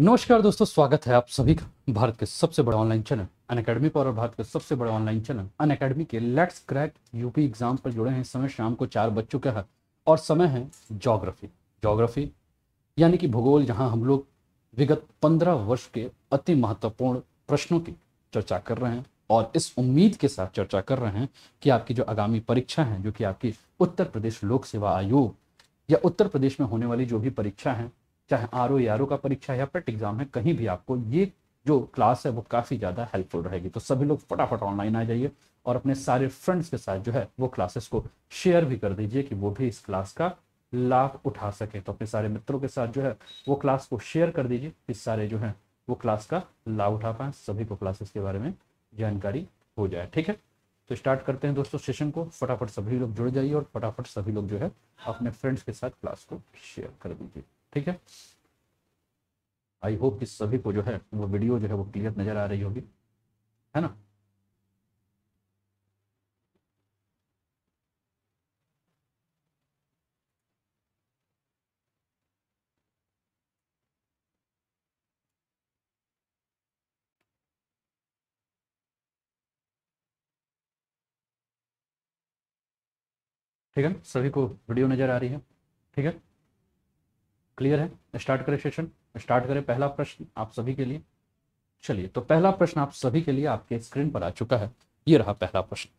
नमस्कार दोस्तों, स्वागत है आप सभी का भारत के सबसे बड़े ऑनलाइन चैनल अनअकैडमी पर और भारत के सबसे बड़े ऑनलाइन चैनल अनअकैडमी के लेट्स क्रैक यूपी एग्जाम पर जुड़े हैं। इस समय शाम को 4 बज चुका है और समय है ज्योग्राफी यानी कि भूगोल, जहां हम लोग विगत 15 वर्ष के अति महत्वपूर्ण प्रश्नों की चर्चा कर रहे हैं और इस उम्मीद के साथ चर्चा कर रहे हैं कि आपकी जो आगामी परीक्षा है, जो कि आपकी उत्तर प्रदेश लोक सेवा आयोग या उत्तर प्रदेश में होने वाली जो भी परीक्षा है, चाहे आर ओ या आर ओ का परीक्षा या पेट एग्जाम है, कहीं भी आपको ये जो क्लास है वो काफ़ी ज़्यादा हेल्पफुल रहेगी। तो सभी लोग फटाफट ऑनलाइन आ जाइए और अपने सारे फ्रेंड्स के साथ जो है वो क्लासेस को शेयर भी कर दीजिए कि वो भी इस क्लास का लाभ उठा सके। तो अपने सारे मित्रों के साथ जो है वो क्लास को शेयर कर दीजिए, इस सारे जो है वो क्लास का लाभ उठा पाएँ, सभी को क्लासेस के बारे में जानकारी हो जाए। ठीक है, तो स्टार्ट करते हैं दोस्तों सेशन को। फटाफट सभी लोग जुड़ जाइए और फटाफट सभी लोग जो है अपने फ्रेंड्स के साथ क्लास को शेयर कर दीजिए। ठीक है, आई होप कि सभी को जो है वो वीडियो जो है वो क्लियर नजर आ रही होगी, है ना। ठीक है, सभी को वीडियो नजर आ रही है। ठीक है, क्लियर है। स्टार्ट करें सेशन, स्टार्ट करें। पहला प्रश्न आप सभी के लिए। चलिए, तो पहला प्रश्न आप सभी के लिए आपके स्क्रीन पर आ चुका है। ये रहा पहला प्रश्न।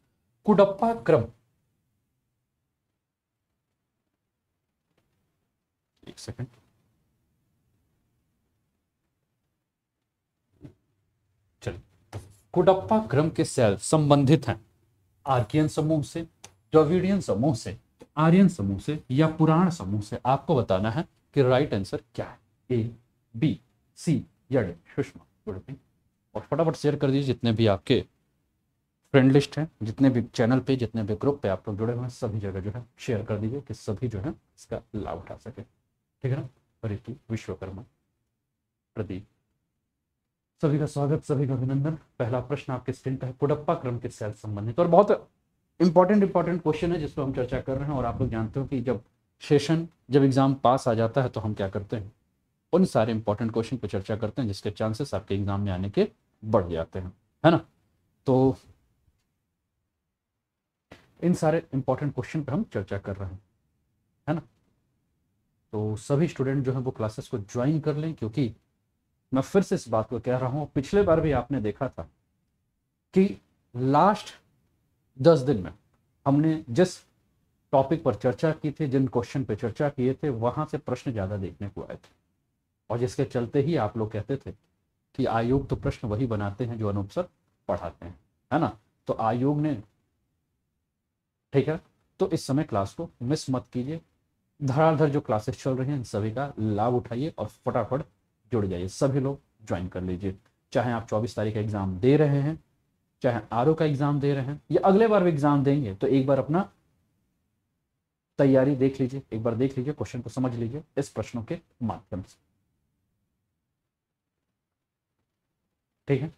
कुडप्पा क्रम, एक सेकंड। चलिए, कुडप्पा क्रम के सेल संबंधित हैं आर्कियन समूह से, द्रविडियन समूह से, आर्यन समूह से या पुराण समूह से। आपको बताना है कि राइट आंसर क्या है, ए, बी, सी या डी। सुषमा, और फटाफट शेयर कर दीजिए जितने भी आपके फ्रेंड लिस्ट हैं, जितने भी चैनल पे, जितने भी ग्रुप पे आप लोग जुड़े हुए हैं, सभी जगह जो है शेयर कर दीजिए कि सभी जो है इसका लाभ उठा सके। ठीक है ना। ऋतु, विश्वकर्मा, प्रदीप, सभी का स्वागत, सभी का अभिनंदन। पहला प्रश्न आपके स्क्रीन पर है, कुडप्पा क्रम के सेल संबंधित, और बहुत इंपॉर्टेंट क्वेश्चन है जिस पर हम चर्चा कर रहे हैं। और आप लोग जानते हो कि जब एग्जाम पास आ जाता है तो हम क्या करते हैं, उन सारे इंपॉर्टेंट क्वेश्चन पर चर्चा करते हैं जिसके चांसेस आपके एग्जाम में आने के बढ़ जाते हैं, है ना। तो इन सारे इंपॉर्टेंट क्वेश्चन पर हम चर्चा कर रहे हैं, है ना। तो सभी स्टूडेंट जो है वो क्लासेस को ज्वाइन कर लें, क्योंकि मैं फिर से इस बात को कह रहा हूँ, पिछले बार भी आपने देखा था कि लास्ट 10 दिन में हमने जिस टॉपिक पर चर्चा की थी, जिन क्वेश्चन पे चर्चा किए थे, वहां से प्रश्न ज्यादा देखने को आए थे, और जिसके चलते ही आप लोग कहते थे कि आयोग तो प्रश्न वही बनाते हैं जो अनूप सर पढ़ाते हैं, है ना। तो आयोग ने, ठीक है, तो इस समय क्लास को मिस मत कीजिए। धड़ाधड़ जो क्लासेस चल रही हैं इन सभी का लाभ उठाइए और फटाफट जुड़ जाइए। सभी लोग ज्वाइन कर लीजिए, चाहे आप 24 तारीख का एग्जाम दे रहे हैं, चाहे आर ओ का एग्जाम दे रहे हैं या अगले बार भी एग्जाम देंगे, तो एक बार अपना तैयारी देख लीजिए, एक बार देख लीजिए, क्वेश्चन को समझ लीजिए इस प्रश्नों के माध्यम से। ठीक है,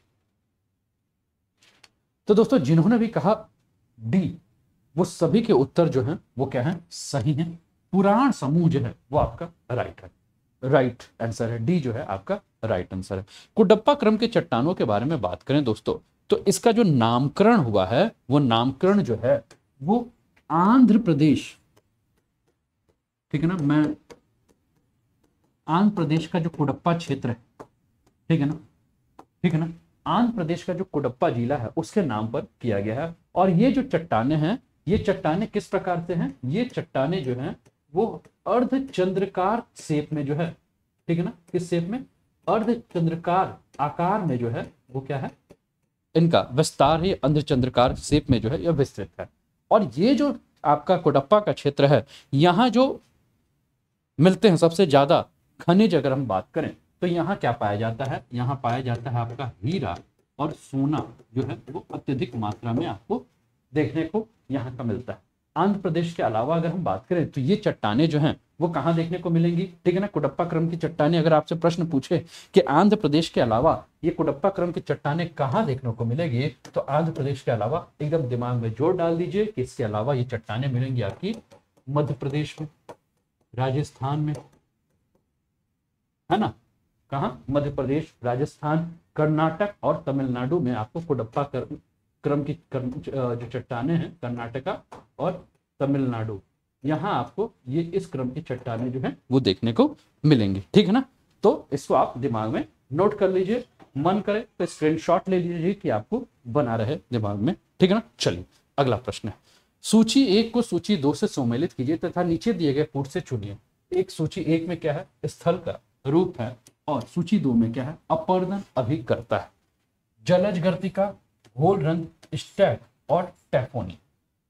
तो दोस्तों जिन्होंने भी कहा डी, वो सभी के उत्तर जो है वो क्या है, सही है। पुराण समूह जो है वो आपका राइट है, राइट आंसर है। डी जो है आपका राइट आंसर है। कुडप्पा क्रम के चट्टानों के बारे में बात करें दोस्तों, तो इसका जो नामकरण हुआ है, वो नामकरण जो है वो आंध्र प्रदेश, ठीक है ना, मैं आंध्र प्रदेश का जो कुडप्पा क्षेत्र है, ठीक है ना, ठीक है ना, आंध्र प्रदेश का जो कुडप्पा जिला है उसके नाम पर किया गया है। और ये जो चट्टाने हैं, ये चट्टाने किस प्रकार से हैं, ये चट्टाने जो हैं वो अर्धचंद्रकार शेप में जो है, ठीक है ना, किस शेप में, अर्धचंद्रकार आकार में जो है वो क्या है, इनका विस्तार है, अर्धचंद्रकार शेप में जो है यह विस्तृत है। और ये जो आपका कुडप्पा का क्षेत्र है, यहाँ जो मिलते हैं सबसे ज्यादा खनिज, अगर हम बात करें तो यहाँ क्या पाया जाता है, यहाँ पाया जाता है आपका हीरा और सोना जो है वो अत्यधिक मात्रा में आपको देखने को यहाँ का मिलता है। आंध्र प्रदेश के अलावा अगर हम बात करें तो ये चट्टाने जो हैं वो कहाँ देखने को मिलेंगी, ठीक है ना। कुडप्पा क्रम की चट्टाने, अगर आपसे प्रश्न पूछे कि आंध्र प्रदेश के अलावा ये कुडप्पा क्रम की चट्टाने कहाँ देखने को मिलेगी, तो आंध्र प्रदेश के अलावा एकदम दिमाग में जोर डाल दीजिए कि इसके अलावा ये चट्टाने मिलेंगी आपकी मध्य प्रदेश में, राजस्थान में, है ना, कहाँ? मध्य प्रदेश, राजस्थान, कर्नाटक और तमिलनाडु में आपको कुडप्पा क्रम की जो चट्टाने हैं कर्नाटका और तमिलनाडु, यहाँ आपको ये इस क्रम की चट्टाने जो है वो देखने को मिलेंगी। ठीक है ना? तो इसको आप दिमाग में नोट कर लीजिए, मन करे तो स्क्रीनशॉट ले लीजिए कि आपको बना रहे दिमाग में। ठीक है ना? चलिए अगला प्रश्न है, सूची 1 को सूची 2 से सम्मिलित कीजिए तथा नीचे दिए गए पुट से चुनिए। एक सूची 1 में क्या है? स्थल का रूप है और सूची 2 में क्या है? अपर्दन अभिकर्ता है। जलज गर्तिका, घोल रंध्र, स्टैग और टैफोनी।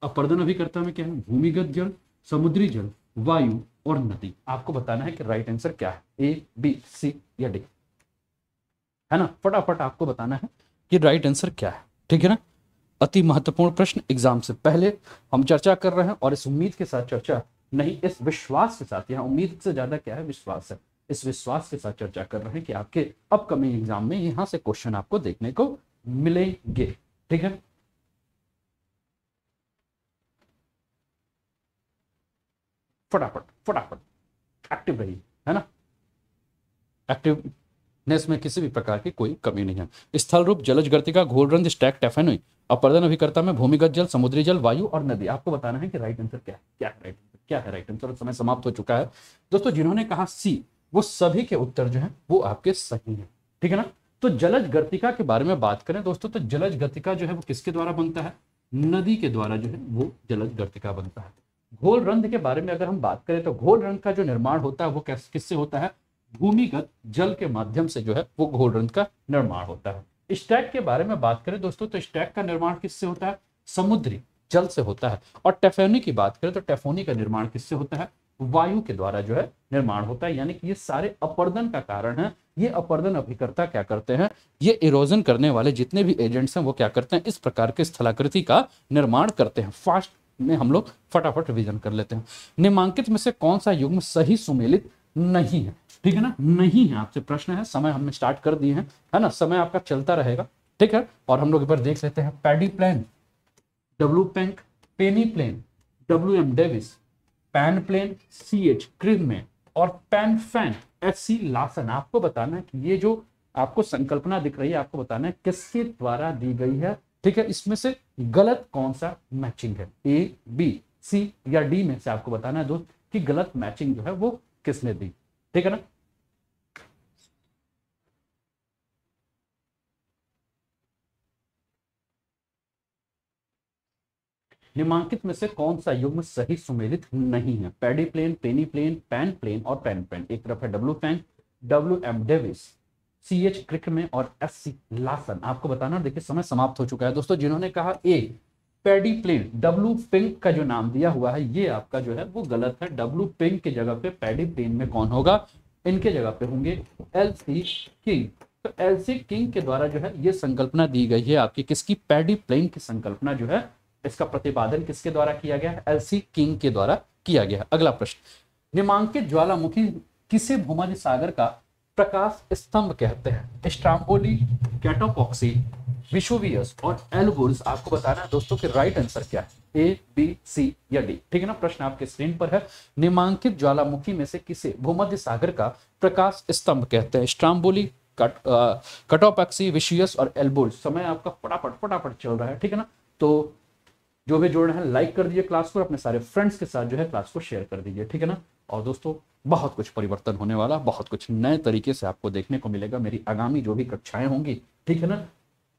अपर्दन अभिकर्ता में क्या है? भूमिगत जल, समुद्री जल, वायु और नदी। आपको बताना है कि राइट आंसर क्या है, ए, बी, सी या डी, है ना? फटाफट आपको बताना है कि राइट आंसर क्या है। ठीक है ना? अति महत्वपूर्ण प्रश्न, एग्जाम से पहले हम चर्चा कर रहे हैं और इस उम्मीद के साथ चर्चा नहीं, इस विश्वास के साथ, यहाँ उम्मीद से ज्यादा क्या है? विश्वास है। इस विश्वास के साथ चर्चा कर रहे हैं कि आपके अपकमिंग एग्जाम में यहां से क्वेश्चन आपको देखने को मिलेंगे। ठीक है? फटाफट फटाफट एक्टिव रहिए, है ना? एक्टिवनेस में किसी भी प्रकार की कोई कमी नहीं है। स्थल रूप, जलज गर्तिका, घोल रंध्र, स्टैग, टैफोनी। अपर्दन अभिकर्ता में भूमिगत जल, समुद्री जल, वायु और नदी। आपको बताना है कि राइट आंसर क्या है, क्या है राइट आंसर, क्या है राइट आंसर। समय समाप्त हो चुका है दोस्तों। जिन्होंने कहा सी, वो सभी के उत्तर जो है वो आपके सही है। ठीक है ना? तो जलज गर्तिका के बारे में बात करें दोस्तों, तो जलज गर्तिका जो है वो किसके द्वारा बनता है? नदी के द्वारा जो है वो जलज गर्तिका बनता है। घोल रंध्र के बारे में अगर हम बात करें तो घोल रंध्र का जो निर्माण होता है वो किससे होता है? भूमिगत जल के माध्यम से जो है वो घोल रंध्र का निर्माण होता है। स्टैग के बारे में बात करें दोस्तों, तो स्टैग का निर्माण किससे होता है? समुद्री जल से होता है। और टैफोनी की बात करें तो टैफोनी का निर्माण किससे होता है? वायु के द्वारा जो है निर्माण होता है। यानी कि ये सारे अपर्दन का कारण है। ये अपर्दन अभिकर्ता क्या करते हैं? ये इरोजन करने वाले जितने भी एजेंट्स हैं वो क्या करते हैं? इस प्रकार के स्थलाकृति का निर्माण करते हैं। फास्ट में हम लोग फटाफट रिवीजन कर लेते हैं। निम्नांकित में से कौन सा युग्म सही सुमेलित नहीं है? ठीक है ना? नहीं है, आपसे प्रश्न है। समय हमने स्टार्ट कर दिए हैं, है ना? समय आपका चलता रहेगा। ठीक है? और हम लोग एक बार देख लेते हैं। Pediplain, W Penck, peneplain, W M Davis, panplain, C H Crickmay और pan fan, H C Lawson. आपको बताना है कि ये जो आपको संकल्पना दिख रही है, आपको बताना है किसके द्वारा दी गई है। ठीक है? इसमें से गलत कौन सा मैचिंग है? ए, बी, सी या डी में से आपको बताना है दोस्त कि गलत मैचिंग जो है वो किसने दी। ठीक है ना? निम्नांकित में से कौन सा युग्म सही सुमेलित नहीं है? Pediplain, peneplain, panplain और पैन प्लेन। एक तरफ है W Penck, W M Davis, C H Crickmay और एस सी लासन। आपको बताना, देखिए समय समाप्त हो चुका है दोस्तों। जिन्होंने कहा ए, पैडी प्लेन, डब्ल्यू पिंक का जो नाम दिया हुआ है ये आपका जो है वो गलत है। डब्ल्यू पिंक की जगह पे पैडी प्लेन में कौन होगा? इनके जगह पे होंगे एल सी किंग। तो एल सी किंग के द्वारा जो है ये संकल्पना दी गई है आपकी, किसकी? पैडी प्लेन की संकल्पना जो है, इसका प्रतिपादन किसके द्वारा किया गया है? एल सी किंग के द्वारा किया गया है। अगला प्रश्न, निम्नांकित ज्वालामुखी किसे भूमध्य सागर का प्रकाश स्तंभ कहते हैं? स्ट्राम्बोली, कैटोपॉक्सी, विशुवियस और एल्बुर्स। आपको बताना है दोस्तों कि राइट आंसर क्या है? ए, बी, सी या डी। ठीक है ना? प्रश्न आपके स्क्रीन पर है। निम्नांकित ज्वालामुखी में से किसे भूमध्य सागर का प्रकाश स्तंभ कहते हैं? स्ट्राम्बोली, कैटोपॉक्सी, विशुवियस और एल्बुर्स। समय आपका फटाफट फटाफट चल रहा है। ठीक है ना? तो जो भी जोड़ रहे हैं लाइक कर दीजिए क्लास को, अपने सारे फ्रेंड्स के साथ जो है क्लास को शेयर कर दीजिए। ठीक है ना? और दोस्तों बहुत कुछ परिवर्तन होने वाला, बहुत कुछ नए तरीके से आपको देखने को मिलेगा। मेरी आगामी जो भी कक्षाएं होंगी, ठीक है ना,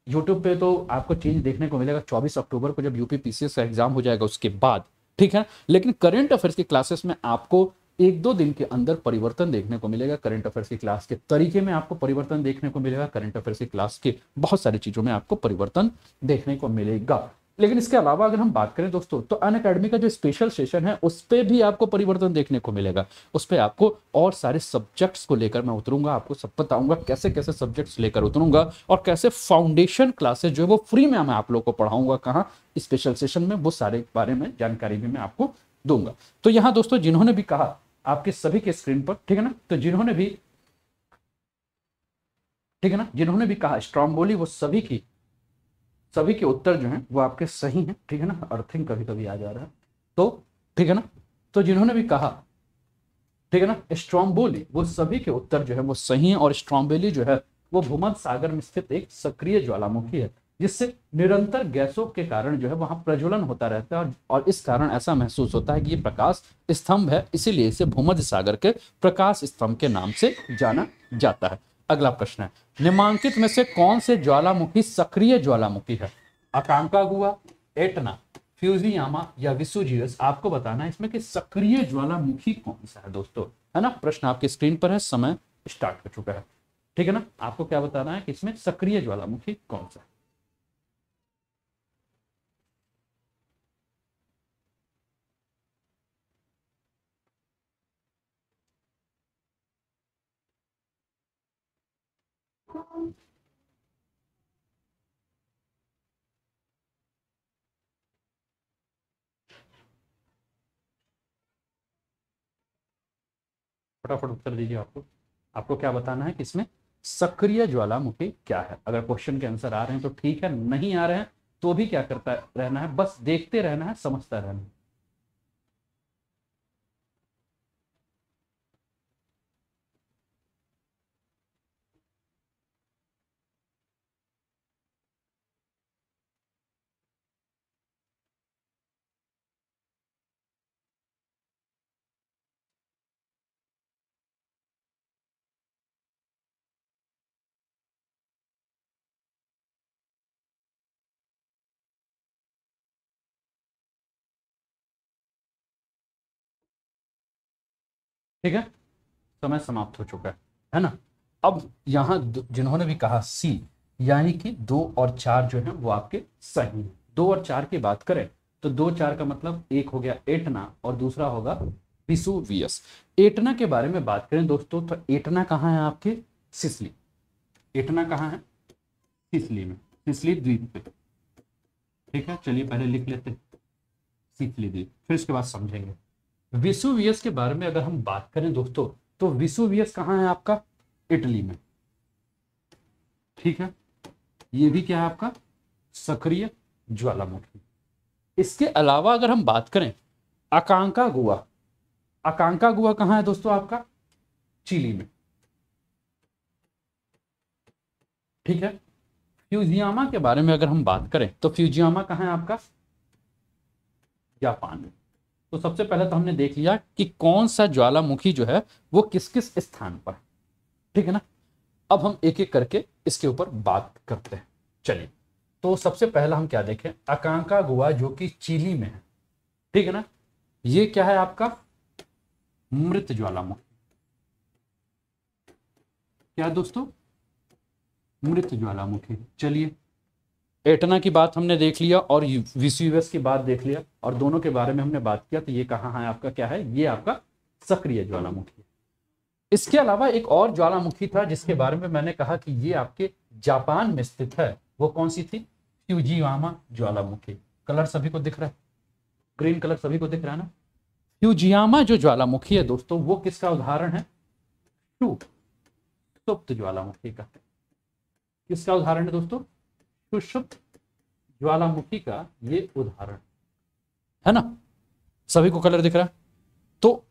यूट्यूब पे तो आपको चेंज देखने को मिलेगा 24 अक्टूबर को जब यूपी पीसीएस का एग्जाम हो जाएगा उसके बाद। ठीक है? लेकिन करंट अफेयर्स की क्लासेस में आपको 1-2 दिन के अंदर परिवर्तन देखने को मिलेगा। करंट अफेयर्स की क्लास के तरीके में आपको परिवर्तन देखने को मिलेगा। करंट अफेयर्स की क्लास के बहुत सारी चीजों में आपको परिवर्तन देखने को मिलेगा। लेकिन इसके अलावा अगर हम बात करें दोस्तों, तो अनअकैडमी का जो स्पेशल सेशन है उस पर भी आपको परिवर्तन देखने को मिलेगा। उस पर आपको और सारे सब्जेक्ट्स को लेकर मैं उतरूंगा, आपको सब बताऊंगा कैसे कैसे सब्जेक्ट्स लेकर उतरूंगा और कैसे फाउंडेशन क्लासेस जो है वो फ्री में मैं आप लोग को पढ़ाऊंगा। कहाँ? स्पेशल सेशन में। वो सारे बारे में जानकारी भी मैं आपको दूंगा। तो यहाँ दोस्तों जिन्होंने भी कहा आपके सभी के स्क्रीन पर, ठीक है ना, तो जिन्होंने भी, ठीक है ना, जिन्होंने भी कहा स्ट्रॉम्बोली, वो सभी के उत्तर जो हैं वो आपके सही हैं। ठीक है ना? अर्थिंग कभी कभी आ जा रहा है तो, ठीक है ना? तो जिन्होंने भी कहा, ठीक है ना। स्ट्रोम्बोली, वो सभी के उत्तर जो है वो सही है। और स्ट्रोम्बोली जो है वो भूमध्य सागर में स्थित एक सक्रिय ज्वालामुखी है, जिससे निरंतर गैसों के कारण जो है वहां प्रज्वलन होता रहता है, और इस कारण ऐसा महसूस होता है कि ये प्रकाश स्तंभ है, इसीलिए इसे भूमध्य सागर के प्रकाश स्तंभ के नाम से जाना जाता है। अगला प्रश्न है, निम्नलिखित में से कौन से ज्वालामुखी सक्रिय ज्वालामुखी है? अकांकागुआ, एटना, फ्यूजियामा या वेसुवियस? आपको बताना है इसमें कि सक्रिय ज्वालामुखी कौन सा है दोस्तों, है ना। प्रश्न आपके स्क्रीन पर है, समय स्टार्ट हो चुका है, ठीक है ना। आपको क्या बताना है कि इसमें सक्रिय ज्वालामुखी कौन सा है? फटाफट उत्तर दीजिए। आपको आपको क्या बताना है कि इसमें सक्रिय ज्वालामुखी क्या है? अगर क्वेश्चन के आंसर आ रहे हैं तो ठीक है, नहीं आ रहे हैं तो भी क्या करता रहना है, बस देखते रहना है, समझता रहना है। ठीक है, समय समाप्त हो चुका है ना। अब यहाँ जिन्होंने भी कहा सी, यानी कि 2 और 4 जो है वो आपके सही है। 2 और 4 की बात करें तो 2 4 का मतलब एक हो गया एटना और दूसरा होगा विसुवियस। एटना के बारे में बात करें दोस्तों तो एटना कहाँ है? आपके सिसली। एटना कहाँ है? सिसली में, सिसली द्वीप पे। ठीक है, चलिए पहले लिख लेते हैं सिसली द्वीप, फिर उसके बाद समझेंगे। विसुवियस के बारे में अगर हम बात करें दोस्तों तो विसुवियस कहाँ है? आपका इटली में। ठीक है, ये भी क्या है? आपका सक्रिय ज्वालामुखी। इसके अलावा अगर हम बात करें अकांकागुआ, अकांकागुआ कहाँ है दोस्तों? आपका चिली में। ठीक है, फ्यूजियामा के बारे में अगर हम बात करें तो फ्यूजियामा कहाँ है? आपका जापान में। तो सबसे पहले तो हमने देख लिया कि कौन सा ज्वालामुखी जो है वो किस किस स्थान पर, ठीक है ना। अब हम एक एक करके इसके ऊपर बात करते हैं। चलिए, तो सबसे पहला हम क्या देखें? अकांकागुआ जो कि चिली में है, ठीक है ना। ये क्या है? आपका मृत ज्वालामुखी। क्या दोस्तों? मृत ज्वालामुखी। चलिए, एटना की बात हमने देख लिया और विसुवियस की बात देख लिया और दोनों के बारे में हमने बात किया, तो ये कहाँ है? आपका क्या है? ये आपका सक्रिय ज्वालामुखी है। इसके अलावा एक और ज्वालामुखी था जिसके बारे में मैंने कहा कि ये आपके जापान में स्थित है, वो कौन सी थी? फ्यूजियामा ज्वालामुखी। कलर सभी को दिख रहा है? ग्रीन कलर सभी को दिख रहा है ना। फ्यूजियामा जो ज्वालामुखी है दोस्तों वो किसका उदाहरण है? सुप्त ज्वालामुखी का। किसका उदाहरण है दोस्तों? सुषुप्त ज्वालामुखी का ये उदाहरण है ना। सभी को कलर दिख रहा है? तो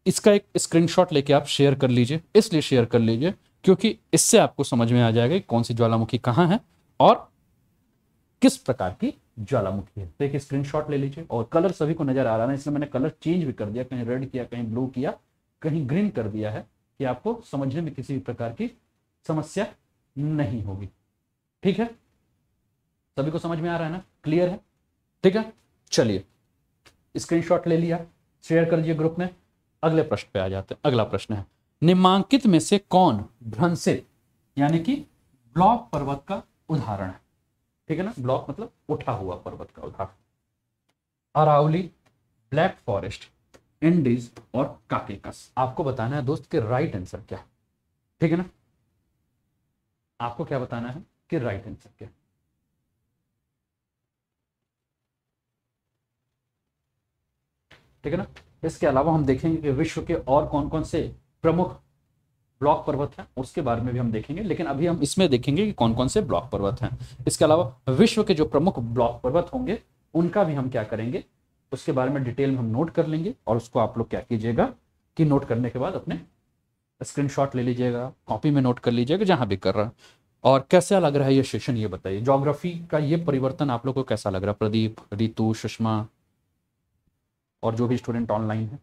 इसका एक स्क्रीनशॉट लेके आप शेयर कर लीजिए, इसलिए शेयर कर लीजिए क्योंकि इससे आपको समझ में आ जाएगा कि कौन सी ज्वालामुखी कहाँ है और किस प्रकार की ज्वालामुखी है। तो एक स्क्रीनशॉट ले लीजिए और कलर सभी को नजर आ रहा है, इसलिए मैंने कलर चेंज भी कर दिया, कहीं रेड किया, कहीं ब्लू किया, कहीं ग्रीन कर दिया है कि आपको समझने में किसी भी प्रकार की समस्या नहीं होगी। ठीक है, सभी को समझ में आ रहा है ना? क्लियर है? ठीक है, चलिए स्क्रीनशॉट ले लिया, शेयर कर दीजिए ग्रुप में। अगले प्रश्न पे आ जाते हैं। अगला प्रश्न है, निम्नलिखित में से कौन भ्रंशित यानी कि ब्लॉक पर्वत का उदाहरण है? ठीक है ना, ब्लॉक मतलब उठा हुआ पर्वत का उदाहरण। अरावली, ब्लैक फॉरेस्ट, इंडीज और काकेकस। आपको बताना है दोस्त कि राइट आंसर क्या है। ठीक है ना, आपको क्या बताना है कि राइट आंसर क्या है। ठीक है ना, इसके अलावा हम देखेंगे कि विश्व के और कौन कौन से प्रमुख ब्लॉक पर्वत हैं उसके बारे में भी हम देखेंगे, लेकिन अभी हम इसमें देखेंगे कि कौन कौन से ब्लॉक पर्वत हैं। इसके अलावा विश्व के जो प्रमुख ब्लॉक पर्वत होंगे उनका भी हम क्या करेंगे, उसके बारे में डिटेल में हम नोट कर लेंगे और उसको आप लोग क्या कीजिएगा, कि नोट करने के बाद अपने स्क्रीनशॉट ले लीजिएगा, कॉपी में नोट कर लीजिएगा, जहां भी कर रहा है। और कैसा लग रहा है ये सेशन, ये बताइए। ज्योग्राफी का ये परिवर्तन आप लोग को कैसा लग रहा है? प्रदीप, रितु, सुषमा और जो भी स्टूडेंट ऑनलाइन है।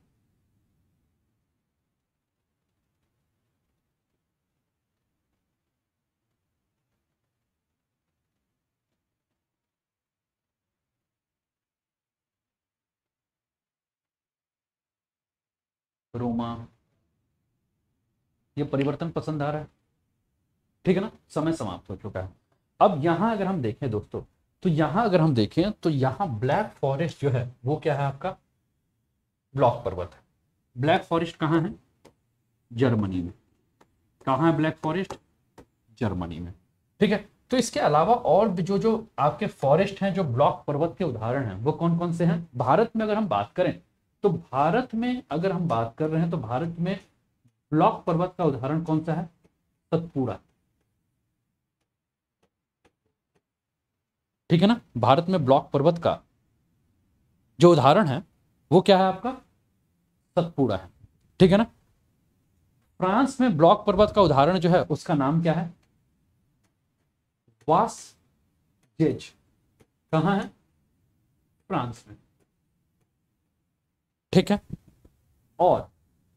रोमा, ये परिवर्तन पसंद आ रहा है? ठीक है ना, समय समाप्त हो चुका है। अब यहां अगर हम देखें दोस्तों, तो यहां अगर हम देखें तो यहां ब्लैक फॉरेस्ट जो है वो क्या है आपका? ब्लॉक पर्वत है। ब्लैक फॉरेस्ट कहां है? जर्मनी में। कहां है ब्लैक फॉरेस्ट? जर्मनी में। ठीक है, तो इसके अलावा और भी जो जो आपके फॉरेस्ट हैं जो ब्लॉक पर्वत के उदाहरण हैं वो कौन कौन से हैं? भारत में अगर हम बात करें तो भारत में अगर हम बात कर रहे हैं तो भारत में ब्लॉक पर्वत का उदाहरण कौन सा है? सतपुड़ा। ठीक है ना, भारत में ब्लॉक पर्वत का जो उदाहरण है वो क्या है आपका? सतपुड़ा है। ठीक है ना। फ्रांस में ब्लॉक पर्वत का उदाहरण जो है उसका नाम क्या है? वास जेज। कहां है? फ्रांस में। ठीक है। और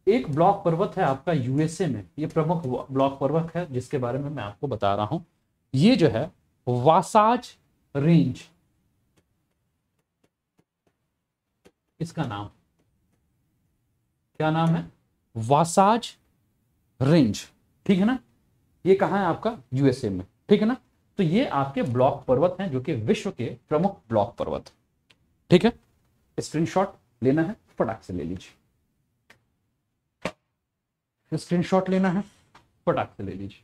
एक ब्लॉक पर्वत है आपका यूएसए में, ये प्रमुख ब्लॉक पर्वत है जिसके बारे में मैं आपको बता रहा हूं। ये जो है वासाज रेंज, इसका नाम क्या नाम है? वासाज रेंज। ठीक है ना, ये कहां है आपका? यूएसए में। ठीक है ना, तो ये आपके ब्लॉक पर्वत हैं जो कि विश्व के प्रमुख ब्लॉक पर्वत। ठीक है, स्क्रीनशॉट लेना है फटाक से ले लीजिए, स्क्रीनशॉट लेना है फटाक से ले लीजिए।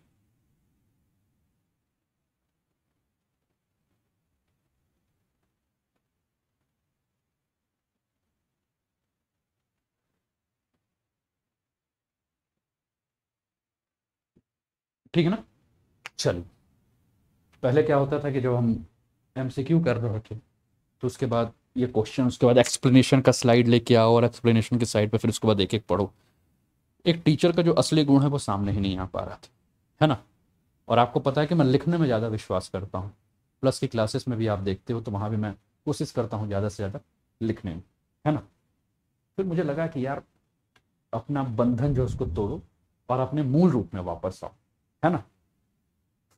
ठीक है ना। चलिए, पहले क्या होता था कि जब हम एमसीक्यू कर रहे थे तो उसके बाद ये क्वेश्चन, उसके बाद एक्सप्लेनेशन का स्लाइड लेके आओ और एक्सप्लेनेशन की साइड पे फिर उसके बाद एक एक पढ़ो। एक टीचर का जो असली गुण है वो सामने ही नहीं आ पा रहा था, है ना। और आपको पता है कि मैं लिखने में ज़्यादा विश्वास करता हूँ। प्लस की क्लासेस में भी आप देखते हो तो वहाँ भी मैं कोशिश करता हूँ ज़्यादा से ज़्यादा लिखने में, है ना। फिर मुझे लगा कि यार अपना बंधन जो उसको तोड़ो और अपने मूल रूप में वापस आओ, है ना।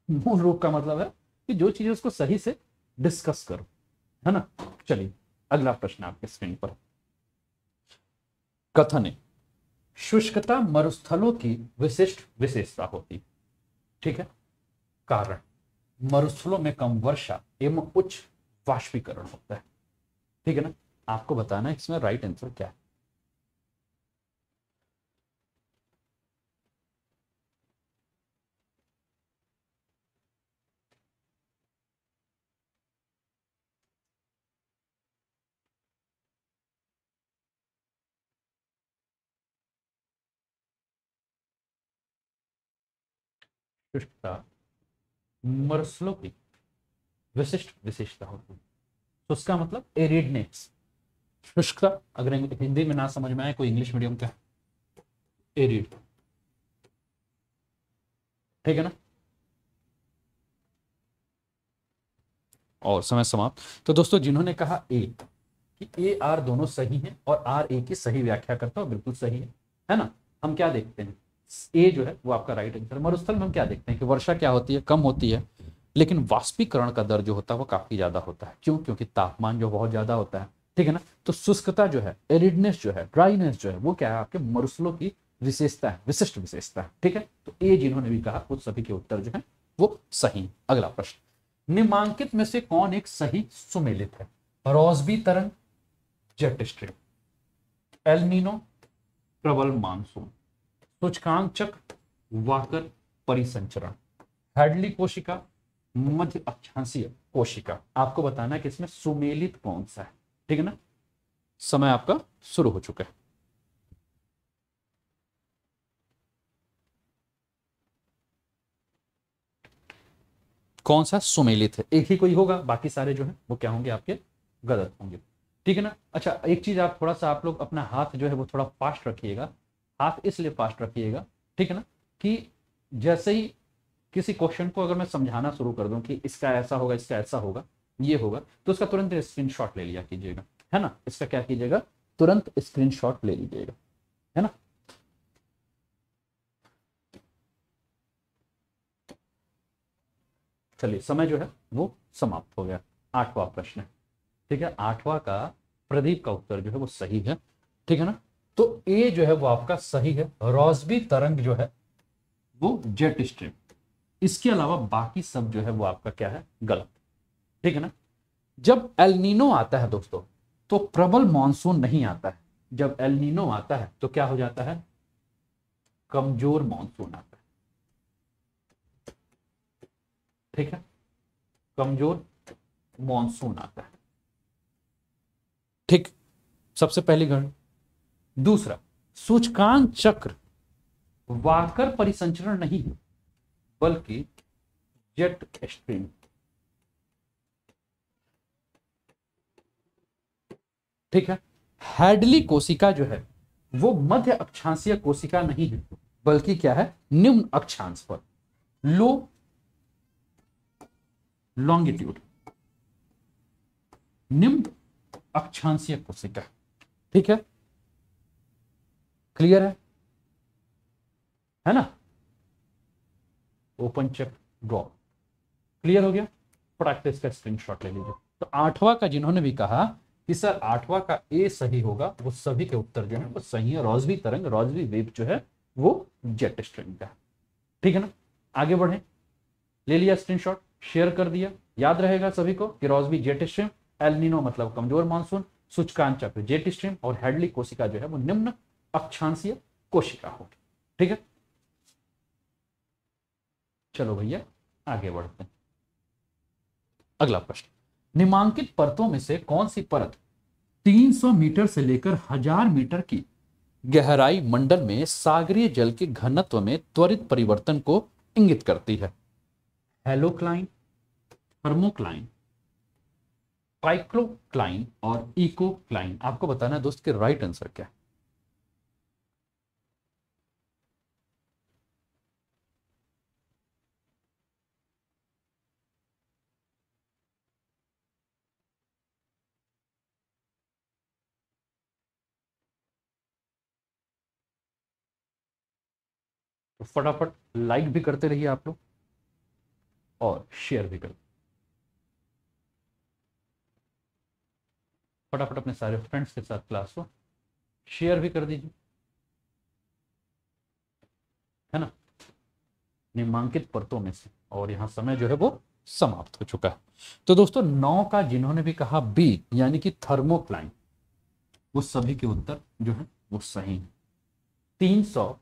मूल रूप का मतलब है कि जो चीज़ उसको सही से डिस्कस करो, है ना। चलिए, अगला प्रश्न आपके स्क्रीन पर। कथन है, शुष्कता मरुस्थलों की विशिष्ट विशेषता होती। ठीक है। कारण, मरुस्थलों में कम वर्षा एवं उच्च वाष्पीकरण होता है। ठीक है ना, आपको बताना है इसमें राइट आंसर क्या है। शुष्कता मरुस्थलों की विशिष्ट विशेषता होती है। तो उसका मतलब एरिडनेस। शुष्कता अगर हिंदी में ना समझ में आए, कोई इंग्लिश मीडियम का, एरिड। ठीक है ना। और समय समाप्त। तो दोस्तों जिन्होंने कहा ए कि ए आर दोनों सही हैं और आर ए की सही व्याख्या करता है, बिल्कुल सही है ना। हम क्या देखते हैं, ए जो है वो आपका राइट आंसर। मरुस्थल में हम क्या देखते हैं कि वर्षा क्या होती है? कम होती है, लेकिन वाष्पीकरण का दर जो होता है वो काफी ज्यादा होता है। क्यों? क्योंकि तापमान जो बहुत ज्यादा होता है। ठीक है ना। तो शुष्कता जो है, एरिडनेस जो है, ड्राइनेस जो है, वो क्या है? आपके मरुस्थलों की विशेषता है, विशिष्ट विशेषता है। ठीक है, तो ए जिन्होंने भी कहा वो सभी के उत्तर जो है वो सही। अगला प्रश्न, निम्नांकित में से कौन एक सही सुमेलित है? रोसबी तरंग, जेट स्ट्रीम, एल नीनो, प्रबल मानसून, सूचकांक चक्र, वाकर परिसंचरण, हैडली कोशिका, मध्य अक्षांशीय कोशिका। आपको बताना है कि इसमें सुमेलित कौन सा है। ठीक है ना, समय आपका शुरू हो चुका है। कौन सा सुमेलित है? एक ही कोई होगा, बाकी सारे जो है वो क्या होंगे? आपके गलत होंगे। ठीक है ना। अच्छा, एक चीज आप थोड़ा सा, आप लोग अपना हाथ जो है वो थोड़ा फास्ट रखिएगा, हाथ इसलिए फास्ट रखिएगा, ठीक है ना, कि जैसे ही किसी क्वेश्चन को अगर मैं समझाना शुरू कर दूं कि इसका ऐसा होगा, इसका ऐसा होगा, ये होगा, तो उसका तुरंत स्क्रीनशॉट ले लिया कीजिएगा, है ना। इसका क्या कीजिएगा, तुरंत स्क्रीनशॉट ले लीजिएगा, है ना। चलिए, समय जो है वो समाप्त हो गया। 8वां प्रश्न है, ठीक है। 8वां का प्रदीप का उत्तर जो है वो सही है, ठीक है ना। तो ए जो है वो आपका सही है, रोसबी तरंग जो है वो जेट स्ट्रीम। इसके अलावा बाकी सब जो है वो आपका क्या है, गलत, ठीक है ना। जब एल नीनो आता है दोस्तों, तो प्रबल मानसून नहीं आता है। जब एल नीनो आता है तो क्या हो जाता है, कमजोर मानसून आता है, ठीक है, कमजोर मानसून आता है, ठीक। सबसे पहली गण। दूसरा, सूचकांक चक्र वाकर परिसंचरण नहीं है, बल्कि जेट स्ट्रीम। ठीक है। हैडली कोशिका जो है वो मध्य अक्षांशीय कोशिका नहीं है, बल्कि क्या है, निम्न अक्षांश पर, लो लॉन्गिट्यूड, निम्न अक्षांशीय कोशिका, ठीक है। क्लियर है ना। ओपन चेक ड्रॉप, क्लियर हो गया। प्रैक्टिस का स्क्रीनशॉट ले लीजिए। तो 8वां का जिन्होंने भी कहा कि सर 8वां का ए सही होगा, वो सभी के उत्तर जो है वो सही है। रोसबी तरंग, रोसबी वेव जो है वो जेट स्ट्रीम का, ठीक है ना। आगे बढ़े, ले लिया स्क्रीनशॉट, शेयर कर दिया। याद रहेगा सभी को कि रोसबी जेट स्ट्रीम, एल नीनो मतलब कमजोर मानसून, सूचकांक चक्र जेट स्ट्रीम, और हैडली कोशिका जो है वो निम्न अक्षांशीय कोशिका होगी, ठीक है। चलो भैया आगे बढ़ते हैं। अगला प्रश्न, निम्नांकित परतों में से कौन सी परत 300 मीटर से लेकर 1000 मीटर की गहराई मंडल में सागरीय जल के घनत्व में त्वरित परिवर्तन को इंगित करती है? हेलोक्लाइन, थर्मोक्लाइन, पाइक्लोक्लाइन और इकोक्लाइन। आपको बताना है दोस्त कि राइट आंसर क्या है। तो फटाफट लाइक भी करते रहिए आप लोग और शेयर भी करते, फटाफट अपने सारे फ्रेंड्स के साथ क्लास को शेयर भी कर दीजिए, है ना। निम्नांकित परतों में से, और यहां समय जो है वो समाप्त हो चुका है। तो दोस्तों 9 का जिन्होंने भी कहा बी यानी कि थर्मोक्लाइन, वो सभी के उत्तर जो है वो सही है। 300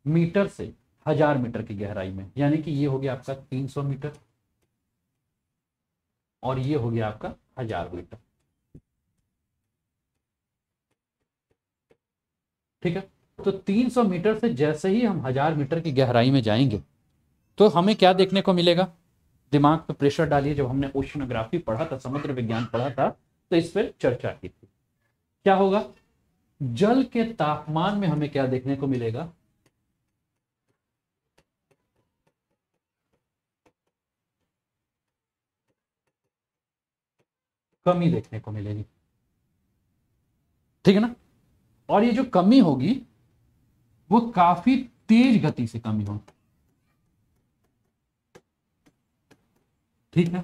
मीटर से 1000 मीटर की गहराई में, यानी कि ये हो गया आपका 300 मीटर और ये हो गया आपका 1000 मीटर, ठीक है। तो 300 मीटर से जैसे ही हम 1000 मीटर की गहराई में जाएंगे तो हमें क्या देखने को मिलेगा। दिमाग पे प्रेशर डालिए। जब हमने ओशनोग्राफी पढ़ा था, समुद्र विज्ञान पढ़ा था, तो इस पर चर्चा की थी। क्या होगा, जल के तापमान में हमें क्या देखने को मिलेगा, कमी देखने को मिलेगी, ठीक है ना। और ये जो कमी होगी वो काफी तेज गति से कमी होगी, ठीक है।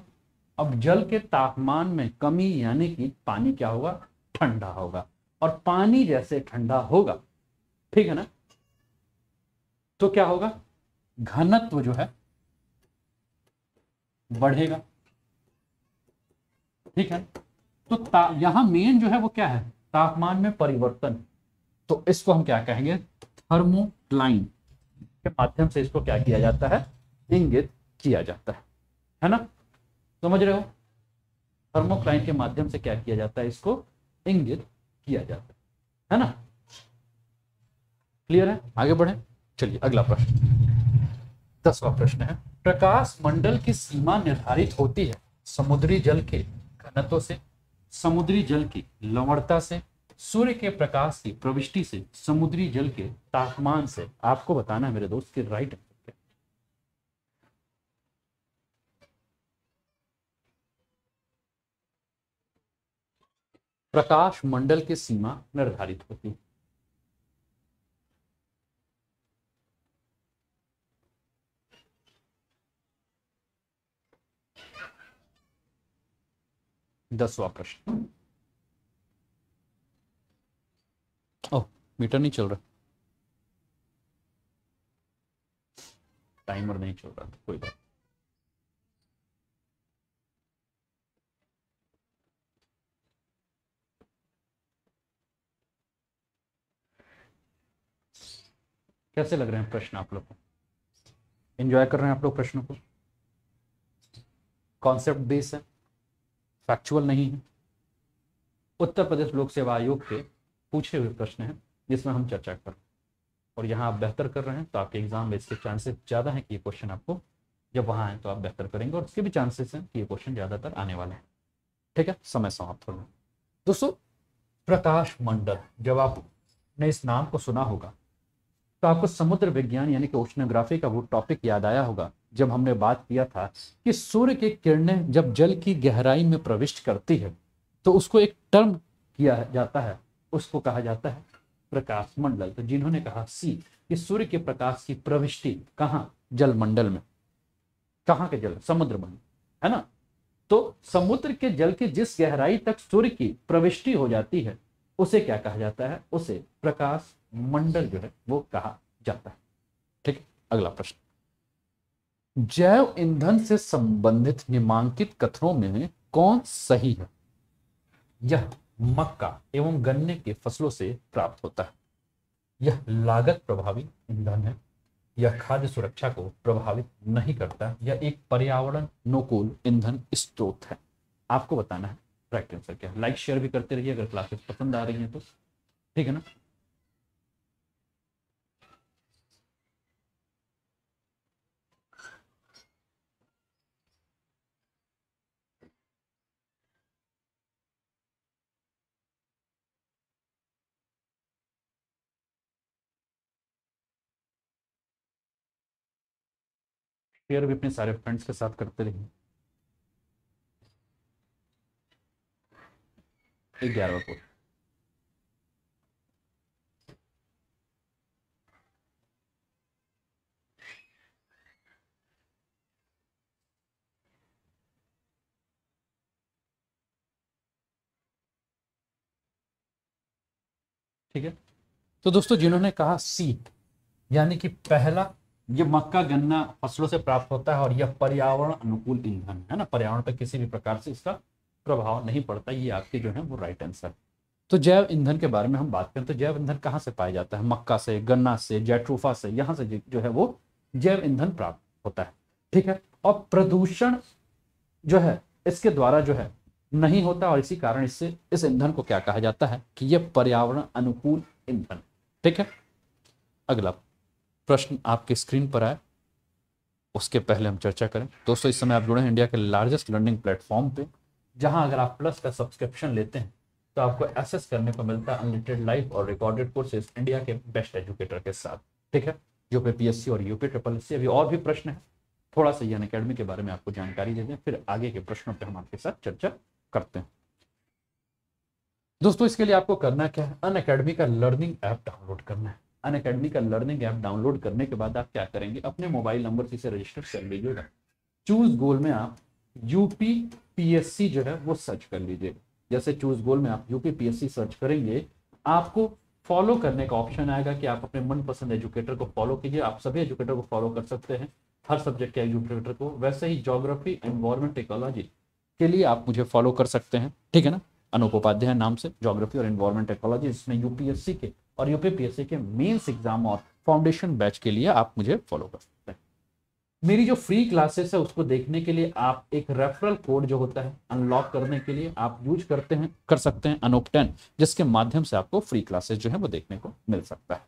अब जल के तापमान में कमी यानी कि पानी क्या होगा, ठंडा होगा, और पानी जैसे ठंडा होगा, ठीक है ना, तो क्या होगा, घनत्व जो है बढ़ेगा, ठीक है। तो यहां मेन जो है वो क्या है, तापमान में परिवर्तन। तो इसको हम क्या कहेंगे, थर्मोक्लाइन के माध्यम से इसको क्या किया जाता है, इंगित किया जाता है ना। समझ रहे हो, थर्मोक्लाइन के माध्यम से क्या किया जाता है, इसको इंगित किया जाता है ना। क्लियर है, आगे बढ़े। चलिए अगला प्रश्न, 10वां प्रश्न है, प्रकाश मंडल की सीमा निर्धारित होती है समुद्री जल के घनत्व से, समुद्री जल की लवणता से, सूर्य के प्रकाश की प्रविष्टि से समुद्री जल के तापमान से आपको बताना है मेरे दोस्त कि राइट आंसर क्या है। प्रकाश मंडल की सीमा निर्धारित होती है। दसवां प्रश्न। ओह, मीटर नहीं चल रहा, टाइमर नहीं चल रहा, कोई बात। कैसे लग रहे हैं प्रश्न आप लोग को? एंजॉय कर रहे हैं आप लोग प्रश्नों को? कॉन्सेप्ट बेस है, फैक्चुअल नहीं है। उत्तर प्रदेश लोक सेवा आयोग के पूछे हुए प्रश्न हैं जिसमें हम चर्चा कर रहे हैं, और यहाँ आप बेहतर कर रहे हैं तो आपके एग्जाम में इसके चांसेस ज़्यादा हैं कि ये क्वेश्चन आपको जब वहाँ आए तो आप बेहतर करेंगे, और इसके भी चांसेस हैं कि ये क्वेश्चन ज़्यादातर आने वाले हैं। ठीक है, समय समाप्त हो गया दोस्तों। प्रकाश मंडल, जब आपने इस नाम को सुना होगा तो आपको समुद्र विज्ञान यानी कि ओशनोग्राफी का वो टॉपिक याद आया होगा जब हमने बात किया था कि सूर्य की किरणें जब जल की गहराई में प्रविष्ट करती है तो उसको एक टर्म किया जाता है, उसको कहा जाता है प्रकाश मंडल। तो जिन्होंने कहा सी कि सूर्य के प्रकाश की प्रविष्टि कहाँ, जल मंडल में, कहाँ के जल, समुद्र मंडल, है ना। तो समुद्र के जल की जिस गहराई तक सूर्य की प्रविष्टि हो जाती है उसे क्या कहा जाता है, उसे प्रकाश मंडल जो है वो कहा जाता है। ठीक है, अगला प्रश्न। जैव ईंधन से संबंधित निम्नलिखित कथनों में कौन सही है? यह मक्का एवं गन्ने के फसलों से प्राप्त होता है, यह लागत प्रभावी ईंधन है, यह खाद्य सुरक्षा को प्रभावित नहीं करता, यह एक पर्यावरण अनुकूल ईंधन स्रोत है। आपको बताना है राइट आंसर क्या है। लाइक शेयर भी करते रहिए अगर क्लासेस पसंद आ रही हैं तो, ठीक है ना। शेयर भी अपने सारे फ्रेंड्स के साथ करते रहिए। 11वां क्वेश्चन। ठीक है, तो दोस्तों जिन्होंने कहा सी यानी कि पहला, ये मक्का गन्ना फसलों से प्राप्त होता है और यह पर्यावरण अनुकूल ईंधन है ना, पर्यावरण पर किसी भी प्रकार से इसका प्रभाव नहीं पड़ता, ये आपके जो है वो राइट आंसर। तो जैव ईंधन के बारे में हम बात करें तो जैव ईंधन कहाँ से पाया जाता है? मक्का से, गन्ना से, जैट्रोफा से, यहाँ से जो है वो जैव ईंधन प्राप्त होता है। ठीक है, और प्रदूषण जो है इसके द्वारा जो है नहीं होता, और इसी कारण इससे इस ईंधन को क्या कहा जाता है कि यह पर्यावरण अनुकूल ईंधन। ठीक है, अगला प्रश्न आपके स्क्रीन पर आए उसके पहले हम चर्चा करें। दोस्तों इस समय आप जुड़े हैं इंडिया के लार्जेस्ट लर्निंग प्लेटफॉर्म पे, जहां अगर आप प्लस का सब्सक्रिप्शन लेते हैं तो आपको एक्सेस करने को मिलता है अनलिमिटेड लाइव और रिकॉर्डेड कोर्सेज इंडिया के बेस्ट एजुकेटर के साथ। ठीक है, जो पे पीएससी और यूपी ट्रिपल एससी, अभी और भी प्रश्न है, थोड़ा सा अन अकेडमी के बारे में आपको जानकारी दे दें, फिर आगे के प्रश्नों पर हम आपके साथ चर्चा करते हैं। दोस्तों इसके लिए आपको करना क्या है, अन अकेडमी का लर्निंग ऐप डाउनलोड करना है। अन अकेडमी का लर्निंग ऐप डाउनलोड करने के बाद आप क्या करेंगे, अपने मोबाइल नंबर से इसे रजिस्टर कर लीजिएगा। चूज गोल में आप यूपी पीएससी जो है वो सर्च कर लीजिएगा। जैसे चूज गोल में आप यूपी पीएससी सर्च करेंगे, आपको फॉलो करने का ऑप्शन आएगा कि आप अपने मनपसंद एजुकेटर को फॉलो कीजिए। आप सभी एजुकेटर को फॉलो कर सकते हैं, हर सब्जेक्ट के एजुकेटर को। वैसे ही ज्योग्राफी, एनवायरमेंट, इकोलॉजी के लिए आप मुझे फॉलो कर सकते हैं, ठीक है ना, अनूप उपाध्याय नाम से, ज्योग्राफी और एनवायरमेंट इकोलॉजी, जिसमें यूपीएससी के और यूपीपीएससी के मेंस एग्जाम और फाउंडेशन बैच के लिए आप मुझे फॉलो कर सकते हैं। मेरी जो फ्री क्लासेस है उसको देखने के लिए आप एक रेफरल कोड जो होता है अनलॉक करने के लिए आप यूज कर सकते हैं अनूप10, जिसके माध्यम से आपको फ्री क्लासेस जो है वो देखने को मिल सकता है।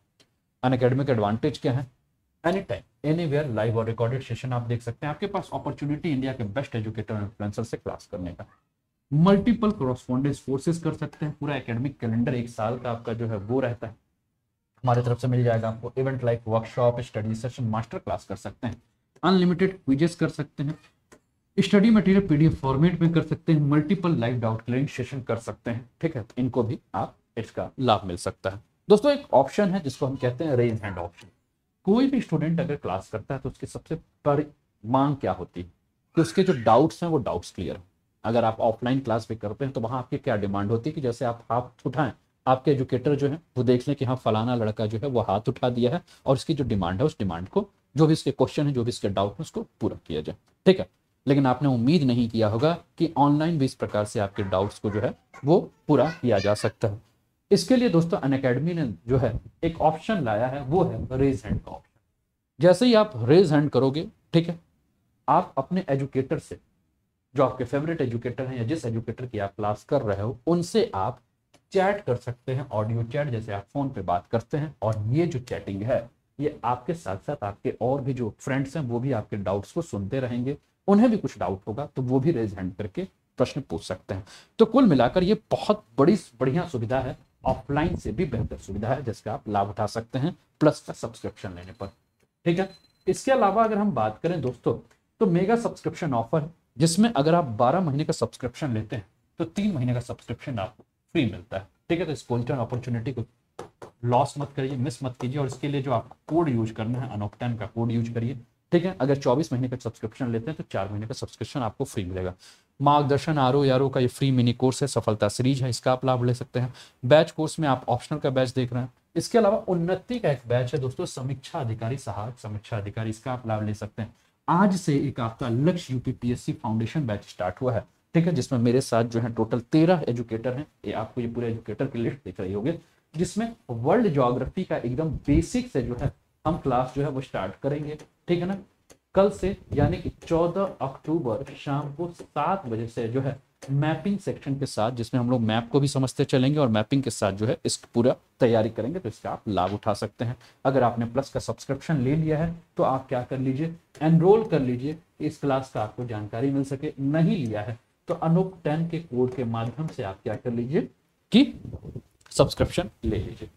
अनअकैडमी का एडवांटेज क्या है, एनी टाइम एनीवेयर लाइव और रिकॉर्डेड सेशन आप देख सकते हैं। आपके पास अपॉर्चुनिटी इंडिया के बेस्ट एजुकेटर और इन्फ्लुएंसर से क्लास करने का। मल्टीपल कॉरस्पॉन्डेंस कोर्सेज कर सकते हैं, पूरा एकेडमिक कैलेंडर एक साल का आपका जो है वो रहता है, हमारी तरफ से मिल जाएगा आपको। Event like workshop, study session, master class कर सकते हैं, अनलिमिटेड क्विजेस कर सकते हैं, स्टडी मटेरियल पीडीएफ फॉर्मेट में कर सकते हैं, multiple live doubt clearing session कर सकते हैं, ठीक है। तो इनको भी आप इसका लाभ मिल सकता है। दोस्तों एक ऑप्शन है जिसको हम कहते हैं रेज हैंड ऑप्शन। कोई भी स्टूडेंट अगर क्लास करता है तो उसकी सबसे बड़ी मांग क्या होती है कि उसके जो डाउट्स हैं वो डाउट्स क्लियर हो। अगर आप ऑफलाइन क्लास पे करते हैं तो वहां आपकी क्या डिमांड होती है कि जैसे आप हाथ उठाएं, आपके एजुकेटर जो है वो देख लें कि हाँ फलाना लड़का जो है वो हाथ उठा दिया है और उसकी जो डिमांड है उस डिमांड को, जो भी इसके क्वेश्चन है, जो भी इसके डाउट है, उसको पूरा किया जाए, ठीक है। लेकिन आपने उम्मीद नहीं किया होगा कि ऑनलाइन भी इस प्रकार से आपके डाउट्स को जो है वो पूरा किया जा सकता है। इसके लिए दोस्तों अनअकैडमी ने जो है एक ऑप्शन लाया है, वो है रेज हैंड का ऑप्शन। जैसे ही आप रेज हैंड करोगे, ठीक है, आप अपने एजुकेटर से, जो आपके फेवरेट एजुकेटर हैं या जिस एजुकेटर की आप क्लास कर रहे हो, उनसे आप चैट कर सकते हैं, ऑडियो चैट, जैसे आप फोन पे बात करते हैं। और ये जो चैटिंग है ये आपके साथ साथ आपके और भी जो फ्रेंड्स हैं वो भी आपके डाउट्स को सुनते रहेंगे, उन्हें भी कुछ डाउट होगा तो वो भी रेज हैंड करके प्रश्न पूछ सकते हैं। तो कुल मिलाकर ये बहुत बड़ी बढ़िया सुविधा है, ऑफलाइन से भी बेहतर सुविधा है जिसका आप लाभ उठा सकते हैं प्लस का सब्सक्रिप्शन लेने पर, ठीक है। इसके अलावा अगर हम बात करें दोस्तों तो मेगा सब्सक्रिप्शन ऑफर है, जिसमें अगर आप 12 महीने का सब्सक्रिप्शन लेते हैं तो 3 महीने का सब्सक्रिप्शन आपको फ्री मिलता है, ठीक है। तो इस गोल्डन अपॉर्चुनिटी को लॉस मत करिए, मिस मत कीजिए। और इसके लिए जो आपको कोड यूज करना है, अनोप10 का कोड यूज करिए, ठीक है। अगर 24 महीने का सब्सक्रिप्शन लेते हैं तो 4 महीने का सब्सक्रिप्शन आपको फ्री मिलेगा। मार्गदर्शन आरओ यारो का ये फ्री मिनी कोर्स है, सफलता सीरीज है, इसका आप लाभ ले सकते हैं। बैच कोर्स में आप ऑप्शनल का बैच देख रहे हैं। इसके अलावा उन्नति का एक बैच है दोस्तों, समीक्षा अधिकारी, सहायक समीक्षा अधिकारी, इसका आप लाभ ले सकते हैं। आज से एक आपका लक्ष्य यूपीपीएससी फाउंडेशन बैच स्टार्ट हुआ है, ठीक है, जिसमें मेरे साथ जो है टोटल 13 एजुकेटर हैं। ये आपको ये पूरे एजुकेटर की लिस्ट दिख रही होगी, जिसमें वर्ल्ड ज्योग्राफी का एकदम बेसिक से जो है हम क्लास जो है वो स्टार्ट करेंगे, ठीक है ना, कल से, यानी कि 14 अक्टूबर शाम को 7 बजे से जो है मैपिंग सेक्शन के साथ, जिसमें हम लोग मैप को भी समझते चलेंगे और मैपिंग के साथ जो है इस पूरा तैयारी करेंगे। तो इसका आप लाभ उठा सकते हैं। अगर आपने प्लस का सब्सक्रिप्शन ले लिया है तो आप क्या कर लीजिए, एनरोल कर लीजिए, इस क्लास का आपको जानकारी मिल सके। नहीं लिया है तो अनूप10 के कोड के माध्यम से आप क्या कर लीजिए कि सब्सक्रिप्शन ले लीजिए।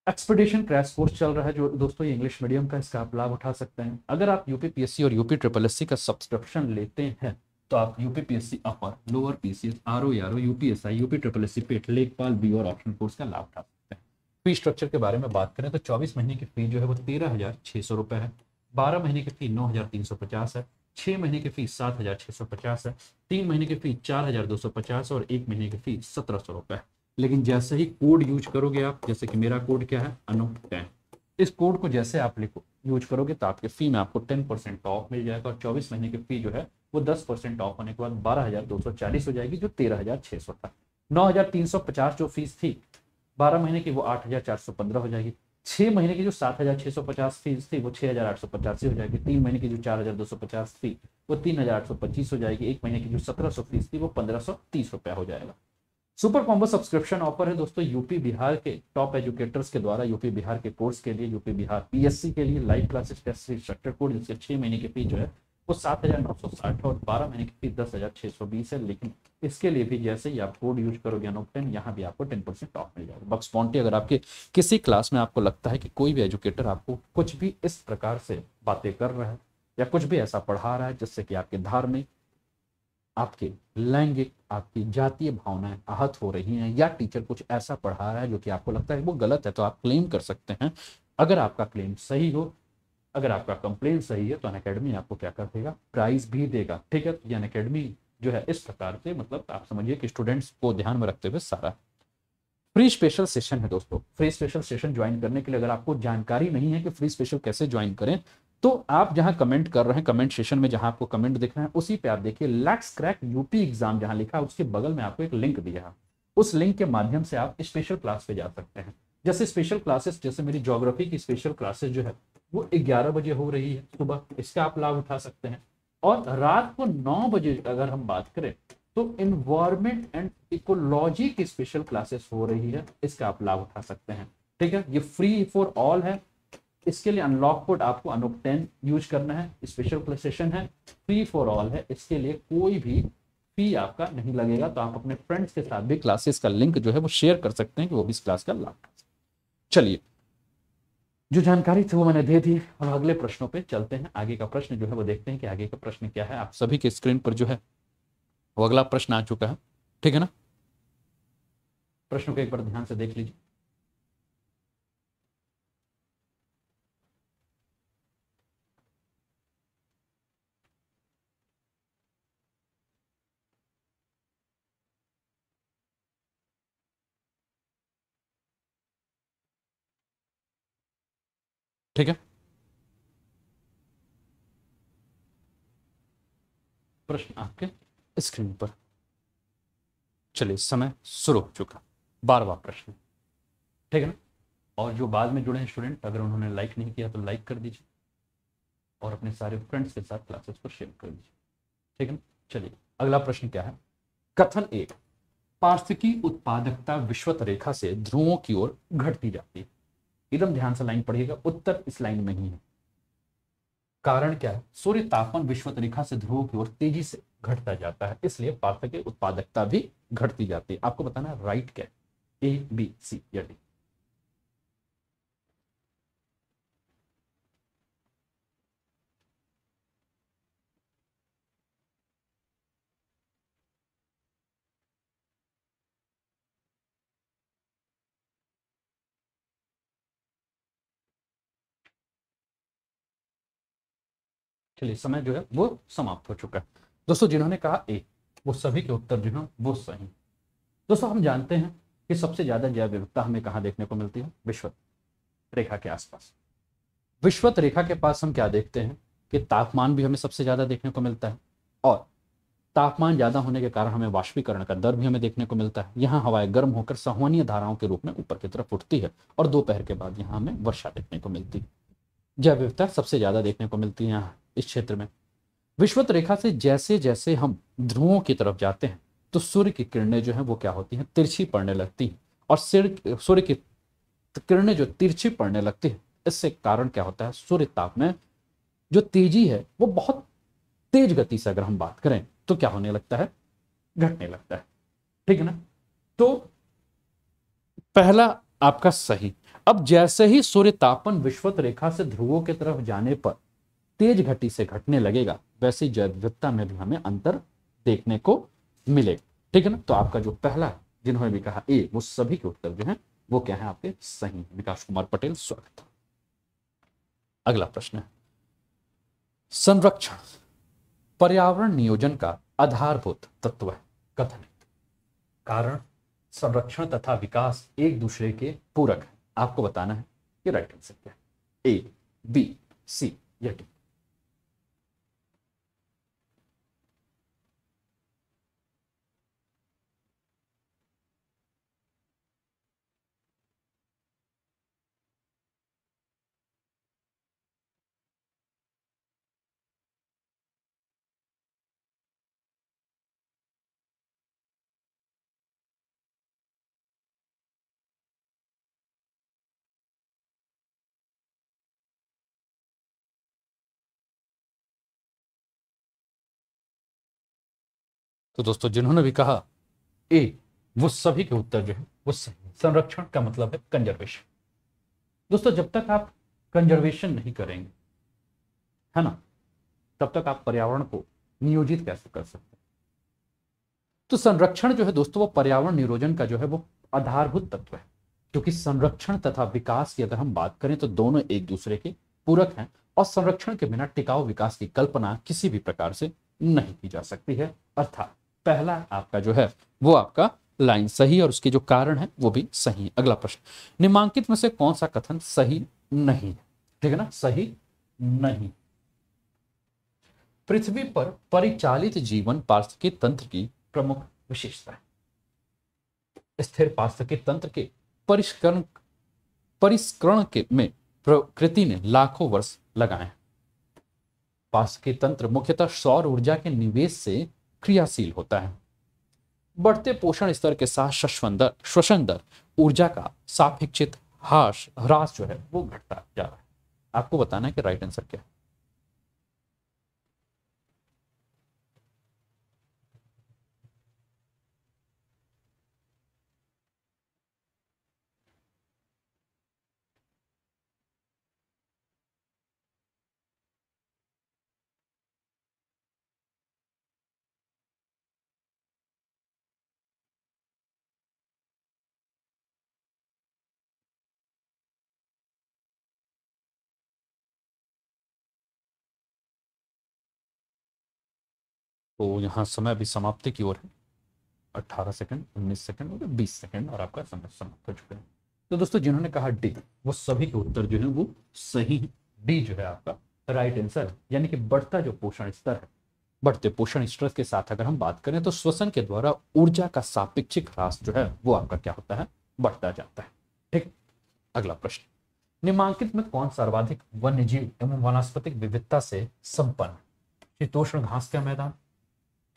एक्सपेडिशन क्रैश कोर्स चल रहा है जो दोस्तों ये इंग्लिश मीडियम का, इसका आप लाभ उठा सकते हैं। अगर आप यूपीपीएससी और यूपी ट्रिपल एससी का सब्सक्रिप्शन लेते हैं तो आप यूपीपीएससी अपर, लोअर पीसीएस, आरओ यारो, यूपीएसआई, यूपी ट्रिपल एससी पेट, लेखपाल बी और ऑप्शन कोर्स का लाभ उठा सकते हैं। फी स्ट्रक्चर के बारे में बात करें तो 24 महीने की फी जो है वो 13,600 रुपए है, 12 महीने की फी 9,350 है, 6 महीने की फी 7,650 है, 3 महीने की फी 4,250 और 1 महीने की फी 1,700 रुपए है। लेकिन जैसे ही कोड यूज करोगे आप, जैसे कि मेरा कोड क्या है, अनूप10, इस कोड को जैसे आप लिखो यूज करोगे तो आपके फी में आपको 10% ऑफ मिल जाएगा। और 24 महीने की फी जो है वो 10% ऑफ होने के बाद 12,240 हो जाएगी, जो 13,600 था। 9,350 जो फीस थी 12 महीने की वो 8,415 हो जाएगी। 6 महीने की जो 7,650 फीस थी वो 6,885 हो जाएगी। 3 महीने की जो 4,250 थी वो 3,825 हो जाएगी। 1 महीने की जो 1,700 फीस थी वो 1,530 रुपया हो जाएगा। सुपर कॉम्बो सब्सक्रिप्शन ऑफर है दोस्तों यूपी बिहार के टॉप एजुकेटर्स के द्वारा, यूपी बिहार के कोर्स के लिए, यूपी बिहार पीएससी के लिए live classes test instructor course, जिसके 6 महीने की फी जो है वो 7,960 और 12 महीने की फी 10,620 है। लेकिन इसके लिए भी जैसे ही आप कोड यूज करोगे अनोप10, यहाँ भी आपको 10% ऑफ मिल जाएगा। बक्स बॉन्टी, अगर आपके किसी क्लास में आपको लगता है कि कोई भी एजुकेटर आपको कुछ भी इस प्रकार से बातें कर रहा है या कुछ भी ऐसा पढ़ा रहा है जिससे कि आपके धार्मिक, आपके लैंगिक, आपकी जातीय भावनाएं आहत हो रही हैं, या टीचर कुछ ऐसा पढ़ा रहा है जो कि आपको लगता है वो गलत है, तो आप क्लेम कर सकते हैं। अगर आपका क्लेम सही हो, अगर आपका कंप्लेन सही है तो अनअकैडमी आपको क्या कर देगा, प्राइज भी देगा, ठीक है। तो ये अनअकैडमी जो है इस प्रकार से, मतलब आप समझिए कि स्टूडेंट्स को ध्यान में रखते हुए सारा फ्री स्पेशल सेशन है दोस्तों। फ्री स्पेशल सेशन ज्वाइन करने के लिए अगर आपको जानकारी नहीं है कि फ्री स्पेशल कैसे ज्वाइन करें, तो आप जहां कमेंट कर रहे हैं, कमेंट सेशन में जहां आपको कमेंट दिख रहा है उसी पे आप देखिए लेट्स क्रैक यूपी एग्जाम जहां लिखा है, उसके बगल में आपको एक लिंक दिया है। उस लिंक के माध्यम से आप स्पेशल क्लास पे जा सकते हैं। जैसे स्पेशल क्लासेस, जैसे मेरी ज्योग्राफी की स्पेशल क्लासेस जो है वो 11 बजे हो रही है सुबह, इसका आप लाभ उठा सकते हैं। और रात को 9 बजे अगर हम बात करें तो इन्वायरमेंट एंड इकोलॉजी की स्पेशल क्लासेस हो रही है, इसका आप लाभ उठा सकते हैं, ठीक है। ये फ्री फॉर ऑल है। इसके लिए अनलॉक कोड आपको अनूप10 यूज करना है। स्पेशल सेशन है, फ्री फॉर ऑल है, इसके लिए कोई भी फी आपका नहीं लगेगा। तो आप अपने फ्रेंड्स के साथ भी क्लासेस का लिंक जो है वो शेयर कर सकते हैं कि वो भी इस क्लास का लाभ उठा सकें। चलिए, जो जानकारी थी वो मैंने दे दी। अब अगले प्रश्नों पे चलते हैं। आगे का प्रश्न जो है वो देखते हैं कि आगे का प्रश्न क्या है। आप सभी के स्क्रीन पर जो है वो अगला प्रश्न आ चुका है, ठीक है ना। प्रश्न को एक बार ध्यान से देख लीजिए। ठीक है, प्रश्न आपके स्क्रीन पर। चलिए, समय शुरू हो चुका। 12वां प्रश्न, ठीक है ना। और जो बाद में जुड़े हैं स्टूडेंट, अगर उन्होंने लाइक नहीं किया तो लाइक कर दीजिए और अपने सारे फ्रेंड्स के साथ क्लासेस को शेयर कर दीजिए, ठीक है ना। चलिए, अगला प्रश्न क्या है। कथन एक, पार्थिकी उत्पादकता विश्वत रेखा से ध्रुवों की ओर घटती जाती है। एकदम ध्यान से लाइन पढ़िएगा, उत्तर इस लाइन में ही है। कारण क्या है, सूर्य तापमान विश्वत रेखा से ध्रुवों की ओर तेजी से घटता जाता है, इसलिए पार्थिकी उत्पादकता भी घटती जाती है। आपको बताना है राइट क्या है, ए बी सी या डी। चलिए, समय जो है वो समाप्त हो चुका है। दोस्तों, जिन्होंने कहा ए, वो सभी के उत्तर जो है वो सही। दोस्तों, हम जानते हैं कि सबसे ज्यादा जैव विविधता हमें कहाँ देखने को मिलती है, विश्वत रेखा के आसपास। विश्वत रेखा के पास हम क्या देखते हैं कि तापमान भी हमें सबसे ज्यादा देखने को मिलता है, और तापमान ज्यादा होने के कारण हमें वाष्पीकरण का दर भी हमें देखने को मिलता है। यहाँ हवाएं गर्म होकर संवहनीय धाराओं के रूप में ऊपर की तरफ उठती है, और दोपहर के बाद यहाँ हमें वर्षा देखने को मिलती है। जैव विविधता सबसे ज्यादा देखने को मिलती है यहाँ इस क्षेत्र में। विश्वत रेखा से जैसे जैसे हम ध्रुवों की तरफ जाते हैं तो सूर्य की किरणें जो है वो क्या होती हैं, तिरछी पड़ने लगती हैं। और सूर्य की किरणें जो तिरछी पड़ने लगती है, इससे कारण क्या होता है, सूर्य ताप में जो तेजी है वो बहुत तेज गति से अगर हम बात करें तो क्या होने लगता है, घटने लगता है, ठीक है ना। तो पहला आपका सही। अब जैसे ही सूर्य तापन विश्वत रेखा से ध्रुवों की तरफ जाने पर तेज गति से घटने लगेगा, वैसे जैव विविधता में भी हमें अंतर देखने को मिलेगा, ठीक है ना। तो आपका जो पहला है, जिन्होंने भी कहा ए, वो सभी के उत्तर जो है वो क्या है आपके सही। विकास कुमार पटेल, स्वागत। अगला प्रश्न है, संरक्षण पर्यावरण नियोजन का आधारभूत तत्व है। कथन, कारण संरक्षण तथा विकास एक दूसरे के पूरक है। आपको बताना है कि राइट आंसर क्या है, ए बी सी या डी। तो दोस्तों, जिन्होंने भी कहा ए, वो सभी के उत्तर जो है वो सही। संरक्षण का मतलब है कंजर्वेशन। दोस्तों, जब तक आप कंजर्वेशन नहीं करेंगे, है ना, तब तक आप पर्यावरण को नियोजित कैसे कर सकते हैं। तो संरक्षण जो है दोस्तों, वो पर्यावरण नियोजन का जो है वो आधारभूत तत्व है। क्योंकि संरक्षण तथा विकास की अगर हम बात करें तो दोनों एक दूसरे के पूरक हैं, और संरक्षण के बिना टिकाऊ विकास की कल्पना किसी भी प्रकार से नहीं की जा सकती है। अर्थात पहला आपका जो है वो आपका लाइन सही, और उसके जो कारण है वो भी सही है। अगला प्रश्न, निम्नलिखित में से कौन सा कथन सही नहीं है, ठीक है ना, सही नहीं। पृथ्वी पर परिचालित जीवन पारिस्थितिकी तंत्र की प्रमुख विशेषता है। स्थिर पारिस्थितिकी तंत्र के परिष्करण परिष्करण के में प्रकृति ने लाखों वर्ष लगाए हैं। पारिस्थितिकी तंत्र मुख्यतः सौर ऊर्जा के निवेश से क्रियाशील होता है। बढ़ते पोषण स्तर के साथ श्वसन दर ऊर्जा का सापेक्षित ह्रास जो है वो घटता जा रहा है। आपको बताना है कि राइट आंसर क्या है। तो यहाँ समय अभी समाप्ति की ओर है। 18 सेकंड, 19 सेकंड और 20 सेकंड और आपका समय समाप्त हो चुका है। तो दोस्तों जिन्होंने कहा डी, वो सभी के उत्तर जो है वो सही है। डी जो है आपका राइट आंसर है। यानी कि बढ़ता जो पोषण स्तर है, बढ़ते पोषण स्तर के साथ अगर हम बात करें तो श्वसन के द्वारा ऊर्जा का सापेक्षिक ह्रास जो है वो आपका क्या होता है, बढ़ता जाता है। ठीक। अगला प्रश्न, निम्नलिखित में कौन सर्वाधिक वन्यजीव एवं वनस्पतिक विविधता से संपन्न है? शीतोष्ण घास का मैदान,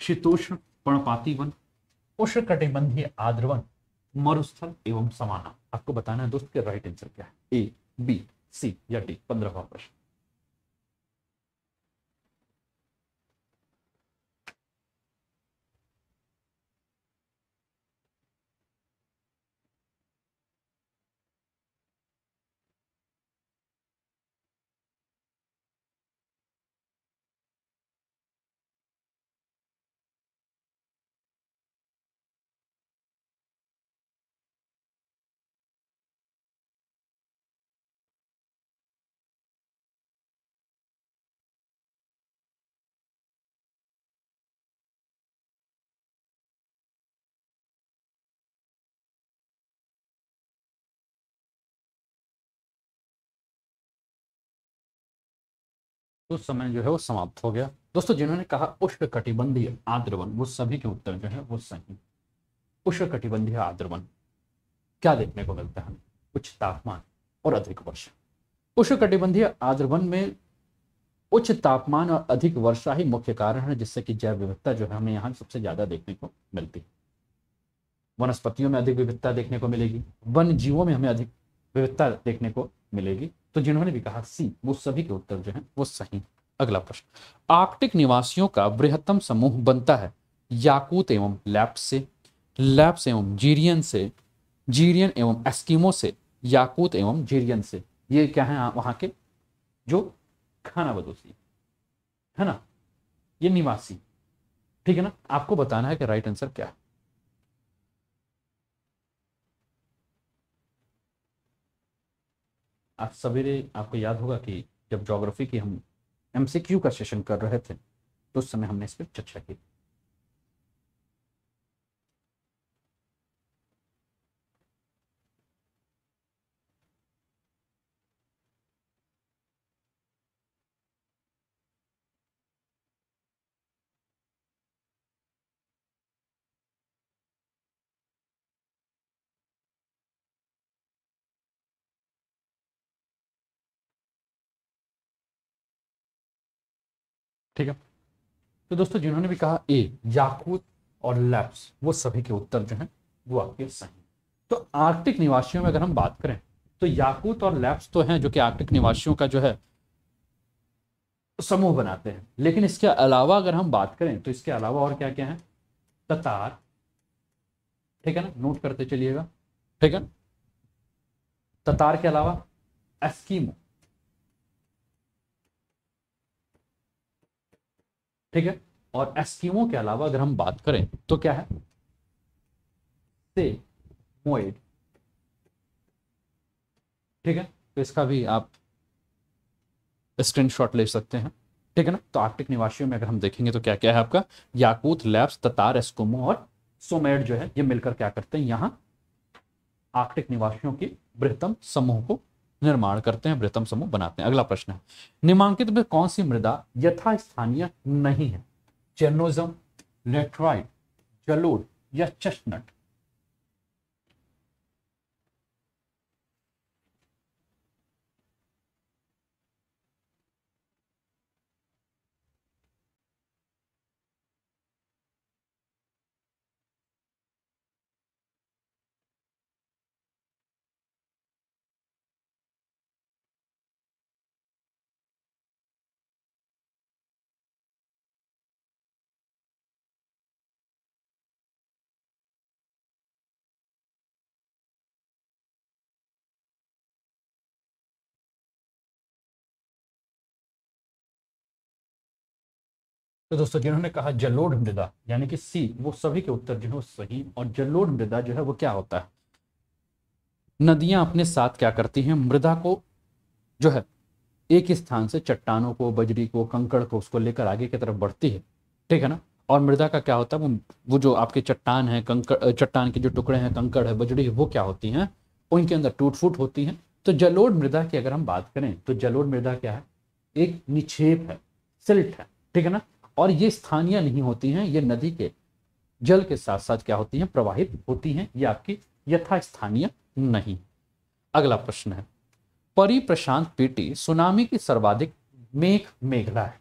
शीतोष्ण पर्णपाती वन, उष्णकटिबंधीय आर्द्र वन, मरुस्थल एवं सवाना। आपको बताना है दोस्त के राइट आंसर क्या है, ए, बी, सी या डी। 15वां प्रश्न, तो समय जो है वो समाप्त हो गया। दोस्तों जिन्होंने कहा उष्णकटिबंधीय आर्द्र वन, वो सभी के उत्तर जो है वो सही। उष्णकटिबंधीय आर्द्र वन क्या देखने को मिलता है, उच्च तापमान और अधिक वर्षा। उष्णकटिबंधीय आर्द्र वन में उच्च तापमान और अधिक वर्षा ही मुख्य कारण है, जिससे कि जैव विविधता जो है हमें यहाँ सबसे ज्यादा देखने को मिलती है। वनस्पतियों में अधिक विविधता देखने को मिलेगी, वन जीवों में हमें अधिक विविधता देखने को मिलेगी। तो जिन्होंने भी कहा सी, वो सभी के उत्तर जो है वो सही। अगला प्रश्न, आर्कटिक निवासियों का बृहत्तम समूह बनता है याकूत एवं लैप्स से, लैप्स एवं जीरियन से, जीरियन एवं एस्किमो से, याकूत एवं जीरियन से। ये क्या है, वहां के जो खानाबदोशी है ना, ये निवासी। ठीक है ना, आपको बताना है कि राइट आंसर क्या है। आज सवेरे आपको याद होगा कि जब ज्योग्राफी की हम एमसीक्यू का सेशन कर रहे थे तो उस समय हमने इस पर चर्चा की। ठीक है, तो दोस्तों जिन्होंने भी कहा ए, याकूत और लैप्स, वो सभी के उत्तर जो हैं वो आपके सही। तो आर्कटिक निवासियों में अगर हम बात करें तो याकूत और लैप्स तो हैं जो कि आर्कटिक निवासियों का जो है समूह बनाते हैं। लेकिन इसके अलावा अगर हम बात करें तो इसके अलावा और क्या क्या है, ततार, ठीक है ना, नोट करते चलिएगा। ठीक है, ततार के अलावा एस्कीमो, ठीक है, और एस्कीमो के अलावा अगर हम बात करें तो क्या है, से मोएड। ठीक है, तो इसका भी आप स्क्रीनशॉट ले सकते हैं। ठीक है ना, तो आर्कटिक निवासियों में अगर हम देखेंगे तो क्या क्या है आपका, याकूत, लैप्स, ततार, एस्किमो और सोमेड जो है ये मिलकर क्या करते हैं, यहाँ आर्कटिक निवासियों की बृहत्तम समूह को निर्माण करते हैं, बृहत्तम समूह बनाते हैं। अगला प्रश्न है, निम्नलिखित में कौन सी मृदा यथास्थानीय नहीं है, चेरनोजम, लेटराइट, जलोढ़ या चेस्टनट। तो दोस्तों जिन्होंने कहा जलोढ़ मृदा यानी कि सी, वो सभी के उत्तर जो है वो सही। और जलोढ़ मृदा जो है वो क्या होता है, नदियां अपने साथ क्या करती हैं, मृदा को जो है एक ही स्थान से चट्टानों को, बजरी को, कंकड़ को उसको लेकर आगे की तरफ बढ़ती है। ठीक है ना, और मृदा का क्या होता है, वो जो आपके चट्टान है, कंकड़, चट्टान के जो टुकड़े हैं, कंकड़ है, बजड़ी है, वो क्या होती हैं, उनके अंदर टूट फूट होती हैं। तो जलोढ़ मृदा की अगर हम बात करें तो जलोढ़ मृदा क्या है, एक निक्षेप है, सिल्ट है, ठीक है ना। और ये स्थानीय नहीं होती हैं, ये नदी के जल के साथ साथ क्या होती हैं, प्रवाहित होती हैं, ये आपकी यथा स्थानीय नहीं। अगला प्रश्न है, परिप्रशांत पेटी सुनामी की सर्वाधिक मेघ मेघला है,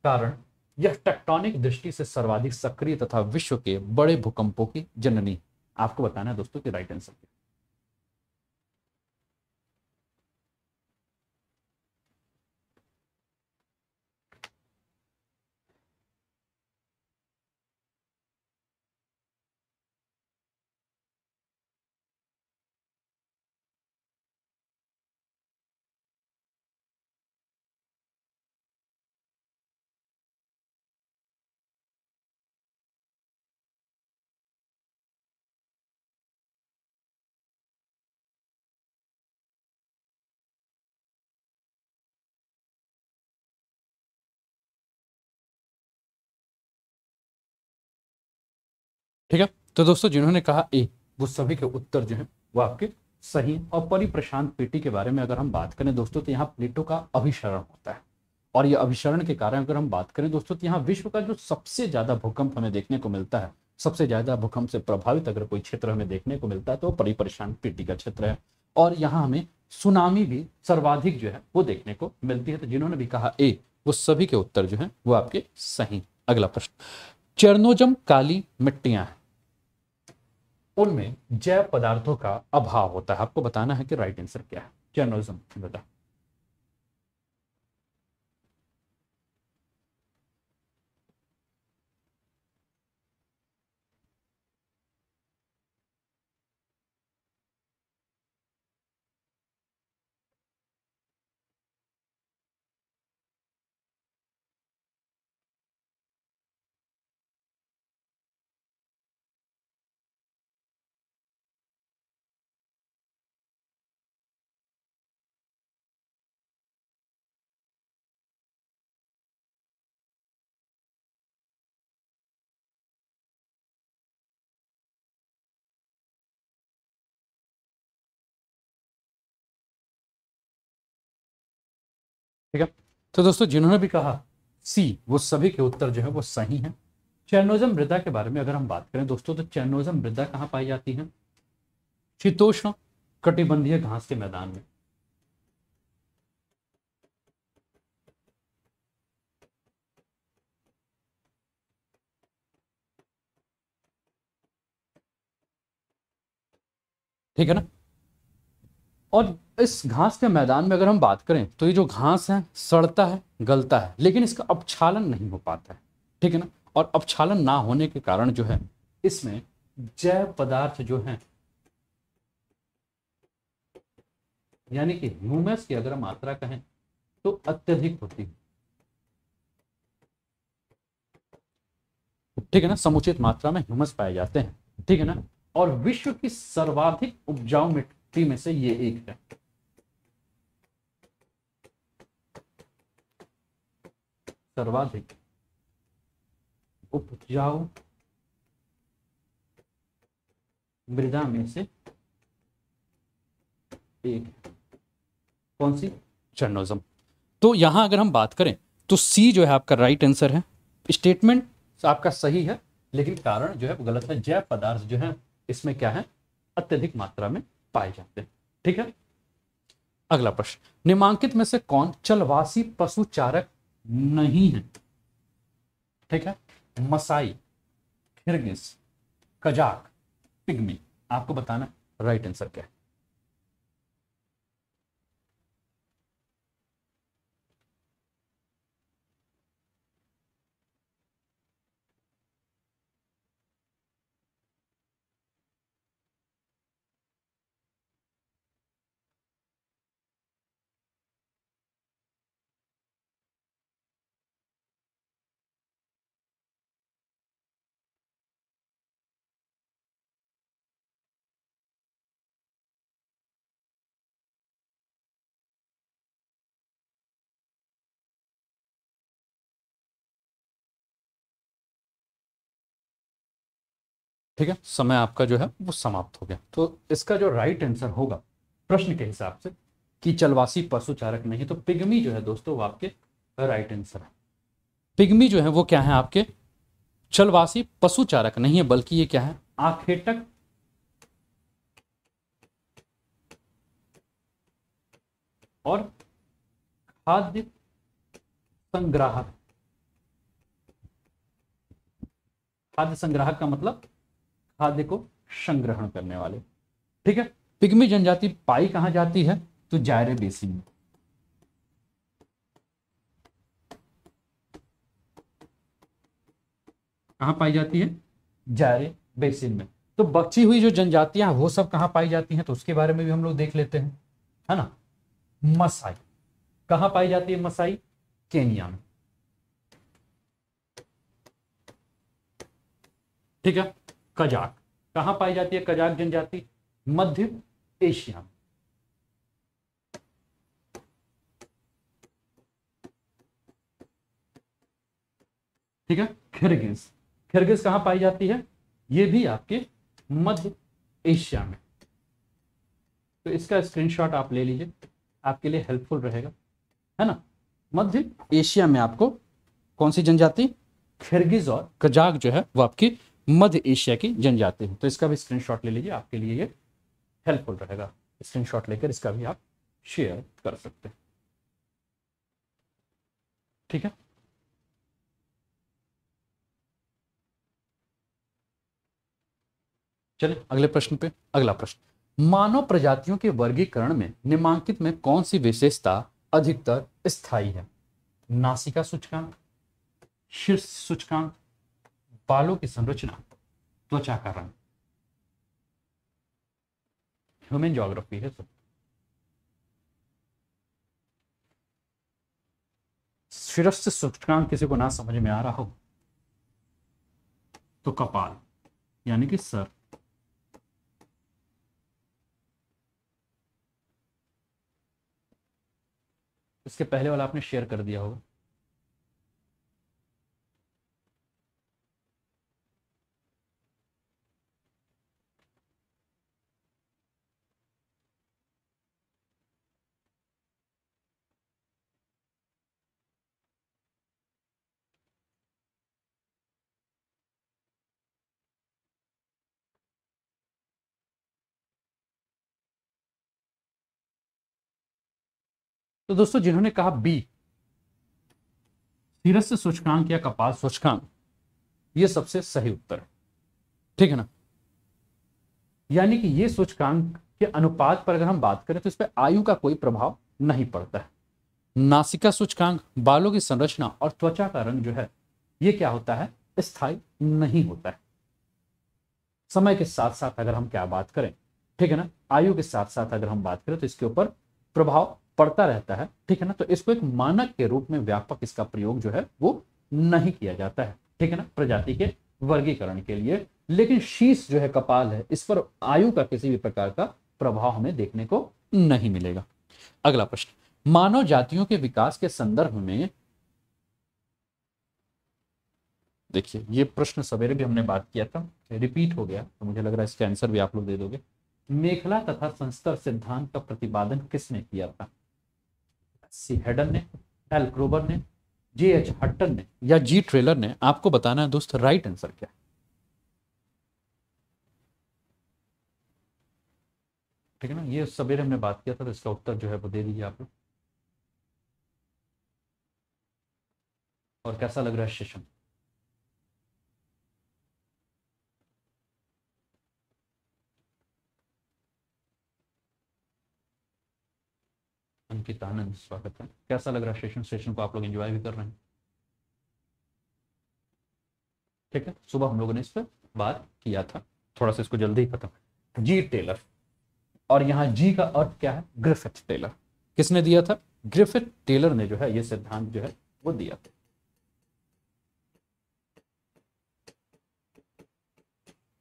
कारण यह टेक्टोनिक दृष्टि से सर्वाधिक सक्रिय तथा विश्व के बड़े भूकंपों की जननी। आपको बताना है दोस्तों कि राइट आंसर क्या है। ठीक है, तो दोस्तों जिन्होंने कहा ए, वो सभी के उत्तर जो है वो आपके सही हैं। और परिप्रशांत पेटी के बारे में अगर हम बात करें दोस्तों, तो यहाँ प्लेटो का अभिसरण होता है। और ये अभिसरण के कारण अगर हम बात करें दोस्तों, तो यहाँ विश्व का जो सबसे ज्यादा भूकंप हमें देखने को मिलता है, सबसे ज्यादा भूकंप से प्रभावित अगर कोई क्षेत्र हमें देखने को मिलता है तो वो परिपरेशान पेटी का क्षेत्र है। और यहाँ हमें सुनामी भी सर्वाधिक जो है वो देखने को मिलती है। तो जिन्होंने भी कहा ए, वो सभी के उत्तर जो है वो आपके सही। अगला प्रश्न, चेरनोजम काली मिट्टियां हैं, उनमें जैव पदार्थों का अभाव होता है। आपको बताना है कि राइट आंसर क्या है। चेरनोजम बता। ठीक है, तो दोस्तों जिन्होंने भी कहा सी, वो सभी के उत्तर जो है वो सही हैं। चैनोजम मृदा के बारे में अगर हम बात करें दोस्तों, तो चैनोजम मृदा कहाँ पाई जाती है, शीतोष्ण कटिबंधीय घास के मैदान में। ठीक है ना। और इस घास के मैदान में अगर हम बात करें तो ये जो घास है सड़ता है, गलता है, लेकिन इसका अपक्षालन नहीं हो पाता है। ठीक है ना। और अपक्षालन ना होने के कारण जो है इसमें जैव पदार्थ जो है, यानी कि ह्यूमस की अगर मात्रा कहें तो अत्यधिक होती है। ठीक है ना, समुचित मात्रा में ह्यूमस पाए जाते हैं। ठीक है ना। और विश्व की सर्वाधिक उपजाऊ मिट्टी में से ये एक है। सर्वाधिक उपजाऊ मृदा में से एक है। कौन सी, चर्नोजम। तो यहां अगर हम बात करें तो सी जो है आपका राइट आंसर है। स्टेटमेंट आपका सही है, लेकिन कारण जो है वो गलत है। जैव पदार्थ जो है इसमें क्या है, अत्यधिक मात्रा में पाए जाते हैं। ठीक है। अगला प्रश्न, निम्नलिखित में से कौन चलवासी पशु चारक नहीं है। ठीक है, मसाई, किर्गिज, कजाक, पिग्मी। आपको बताना राइट आंसर क्या है। ठीक है, समय आपका जो है वो समाप्त हो गया। तो इसका जो राइट आंसर होगा प्रश्न के हिसाब से कि चलवासी पशुचारक नहीं, तो पिग्मी जो है दोस्तों वो आपके राइट आंसर है। पिग्मी जो है वो क्या है आपके चलवासी पशुचारक नहीं है, बल्कि ये क्या है आखेटक और खाद्य संग्राहक। खाद्य संग्राहक का मतलब खाद्य को संग्रहण करने वाले। ठीक है, पिग्मी जनजाति पाई कहां जाती है, तो जायरे बेसिन में। कहां पाई जाती है, जायरे बेसिन में। तो बची हुई जो जनजातियां वो सब कहां पाई जाती हैं, तो उसके बारे में भी हम लोग देख लेते हैं, है ना। मसाई कहां पाई जाती है, मसाई केनिया में। ठीक है, कजाक कहां पाई जाती है, कजाक जनजाति मध्य एशिया में। ठीक है, किर्गिज किर्गिज कहां पाई जाती है, ये भी आपके मध्य एशिया में। तो इसका स्क्रीनशॉट आप ले लीजिए, आपके लिए हेल्पफुल रहेगा, है ना। मध्य एशिया में आपको कौन सी जनजाति, किर्गिज और कजाक जो है वो आपकी मध्य एशिया की जनजाति है। तो इसका भी स्क्रीनशॉट ले लीजिए, आपके लिए ये हेल्पफुल रहेगा। स्क्रीनशॉट लेकर इसका भी आप शेयर कर सकते हैं। ठीक है, चलिए अगले प्रश्न पे। अगला प्रश्न, मानव प्रजातियों के वर्गीकरण में निम्नलिखित में कौन सी विशेषता अधिकतर स्थायी है। नासिका सूचकांक, शीर्ष सूचकांक, बालों की संरचना, त्वचा का रंग। ह्यूमन ज्योग्राफी है सब। शीर्ष सूचकांक किसी को ना समझ में आ रहा हो तो कपाल यानी कि सर। इसके पहले वाला आपने शेयर कर दिया होगा। तो दोस्तों जिन्होंने कहा बी शीर्ष सूचकांक या कपाल सूचकांक, ये सबसे सही उत्तर है। ठीक है ना, यानी कि ये सूचकांक के अनुपात पर अगर हम बात करें तो इस पर आयु का कोई प्रभाव नहीं पड़ता है। नासिका सूचकांक, बालों की संरचना और त्वचा का रंग जो है ये क्या होता है, स्थायी नहीं होता है। समय के साथ साथ अगर हम क्या बात करें, ठीक है ना, आयु के साथ साथ अगर हम बात करें तो इसके ऊपर प्रभाव पड़ता रहता है। ठीक है ना, तो इसको एक मानक के रूप में व्यापक इसका प्रयोग जो है वो नहीं किया जाता है। ठीक है ना, प्रजाति के वर्गीकरण के लिए। लेकिन शीश जो है, कपाल है, इस पर आयु का किसी भी प्रकार का प्रभाव हमें देखने को नहीं मिलेगा। अगला प्रश्न, मानव जातियों के विकास के संदर्भ में, देखिए ये प्रश्न सवेरे भी हमने बात किया था, रिपीट हो गया, तो मुझे लग रहा है इसका आंसर भी आप लोग दे दोगे। मेखला तथा संस्तर सिद्धांत का प्रतिपादन किसने किया था, सी हेडन ने, एल क्रोबर ने, जे एच हट्टन ने या जी ट्रेलर ने। आपको बताना है दोस्त राइट आंसर क्या है। ठीक है ना, ये सवेरे हमने बात किया था, तो इसका उत्तर जो है वो दे दीजिए आप लोग। और कैसा लग रहा है सेशन, अंकित आनंद स्वागत है। कैसा लग रहा है सेशन, सेशन को आप लोग एंजॉय भी कर रहे हैं। ठीक है, सुबह हम लोगों ने इस पर बात किया था, थोड़ा सा इसको जल्दी ही खत्म। जी टेलर, और यहां जी का अर्थ क्या है, ग्रिफिथ टेलर। किसने दिया था, ग्रिफिथ टेलर ने जो है ये सिद्धांत जो है वो दिया था।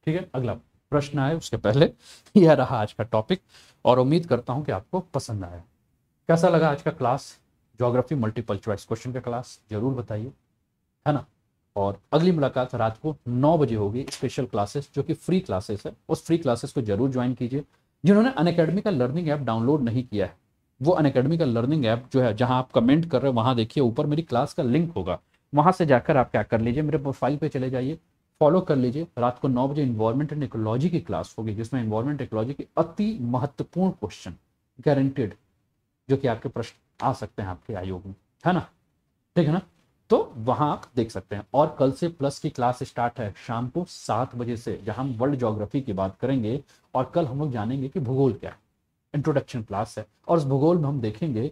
ठीक है, अगला प्रश्न आए उसके पहले यह रहा आज का टॉपिक, और उम्मीद करता हूं कि आपको पसंद आया। कैसा लगा आज का class, geography multiple choice question का क्लास, जरूर बताइए, है ना। और अगली मुलाकात रात को 9 बजे होगी, स्पेशल क्लासेस जो कि फ्री क्लासेस है, उस फ्री क्लासेस को जरूर ज्वाइन कीजिए। जिन्होंने अनअकैडमी का लर्निंग ऐप डाउनलोड नहीं किया है, वो अनअकैडमी का लर्निंग ऐप जो है, जहां आप कमेंट कर रहे हो वहां देखिए ऊपर मेरी क्लास का लिंक होगा, वहां से जाकर आप क्या कर लीजिए, मेरे प्रोफाइल पे चले जाइए, फॉलो कर लीजिए। रात को 9 बजे इन्वायरमेंट एंड इकोलॉजी की क्लास होगी, जिसमें इन्वायरमेंट इकोलॉजी के अति महत्वपूर्ण क्वेश्चन गारंटेड, जो कि आपके प्रश्न आ सकते हैं आपके आयोग में, है ना, ठीक है ना, तो वहां आप देख सकते हैं। और कल से प्लस की क्लास स्टार्ट है शाम को 7 बजे से, जहां हम वर्ल्ड ज्योग्राफी की बात करेंगे। और कल हम लोग जानेंगे कि भूगोल क्या है, इंट्रोडक्शन क्लास है, और उस भूगोल में हम देखेंगे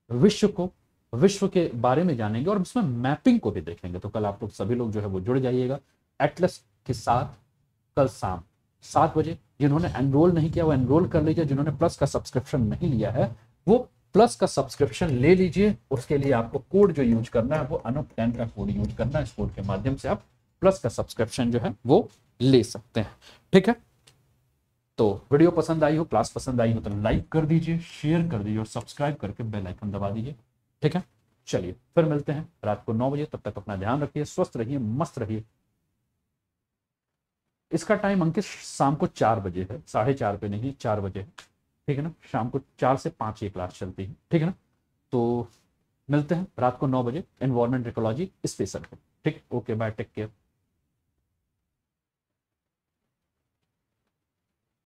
विश्व को, विश्व के बारे में जानेंगे और उसमें मैपिंग को भी देखेंगे। तो कल आप लोग सभी लोग जो है वो जुड़ जाइएगा एटलस के साथ, कल शाम 7 बजे। जिन्होंने एनरोल नहीं किया वो एनरोल कर लीजिए, जिन्होंने प्लस का सब्सक्रिप्शन नहीं लिया है वो प्लस का सब्सक्रिप्शन ले लीजिए। उसके लिए आपको कोड जो यूज करना है वो अनूप 10 का कोड यूज करना है। इस कोड के माध्यम से आप प्लस का सब्सक्रिप्शन जो है वो ले सकते हैं, ठीक है। तो वीडियो पसंद आई हो, क्लास पसंद आई हो तो लाइक कर दीजिए, शेयर कर दीजिए और सब्सक्राइब करके बेल आइकन दबा दीजिए, ठीक है। चलिए फिर मिलते हैं रात को 9 बजे, तब तक अपना ध्यान रखिए, स्वस्थ रहिए, मस्त रहिए। इसका टाइम अंकित शाम को 4 बजे है, 4:30 पे नहीं, 4 बजे है, ठीक है ना। शाम को 4 से 5 ये क्लास चलती है, ठीक है ना। तो मिलते हैं रात को 9 बजे, एनवायरमेंट इकोलॉजी स्पेशल पे, ठीक। Okay bye, take care.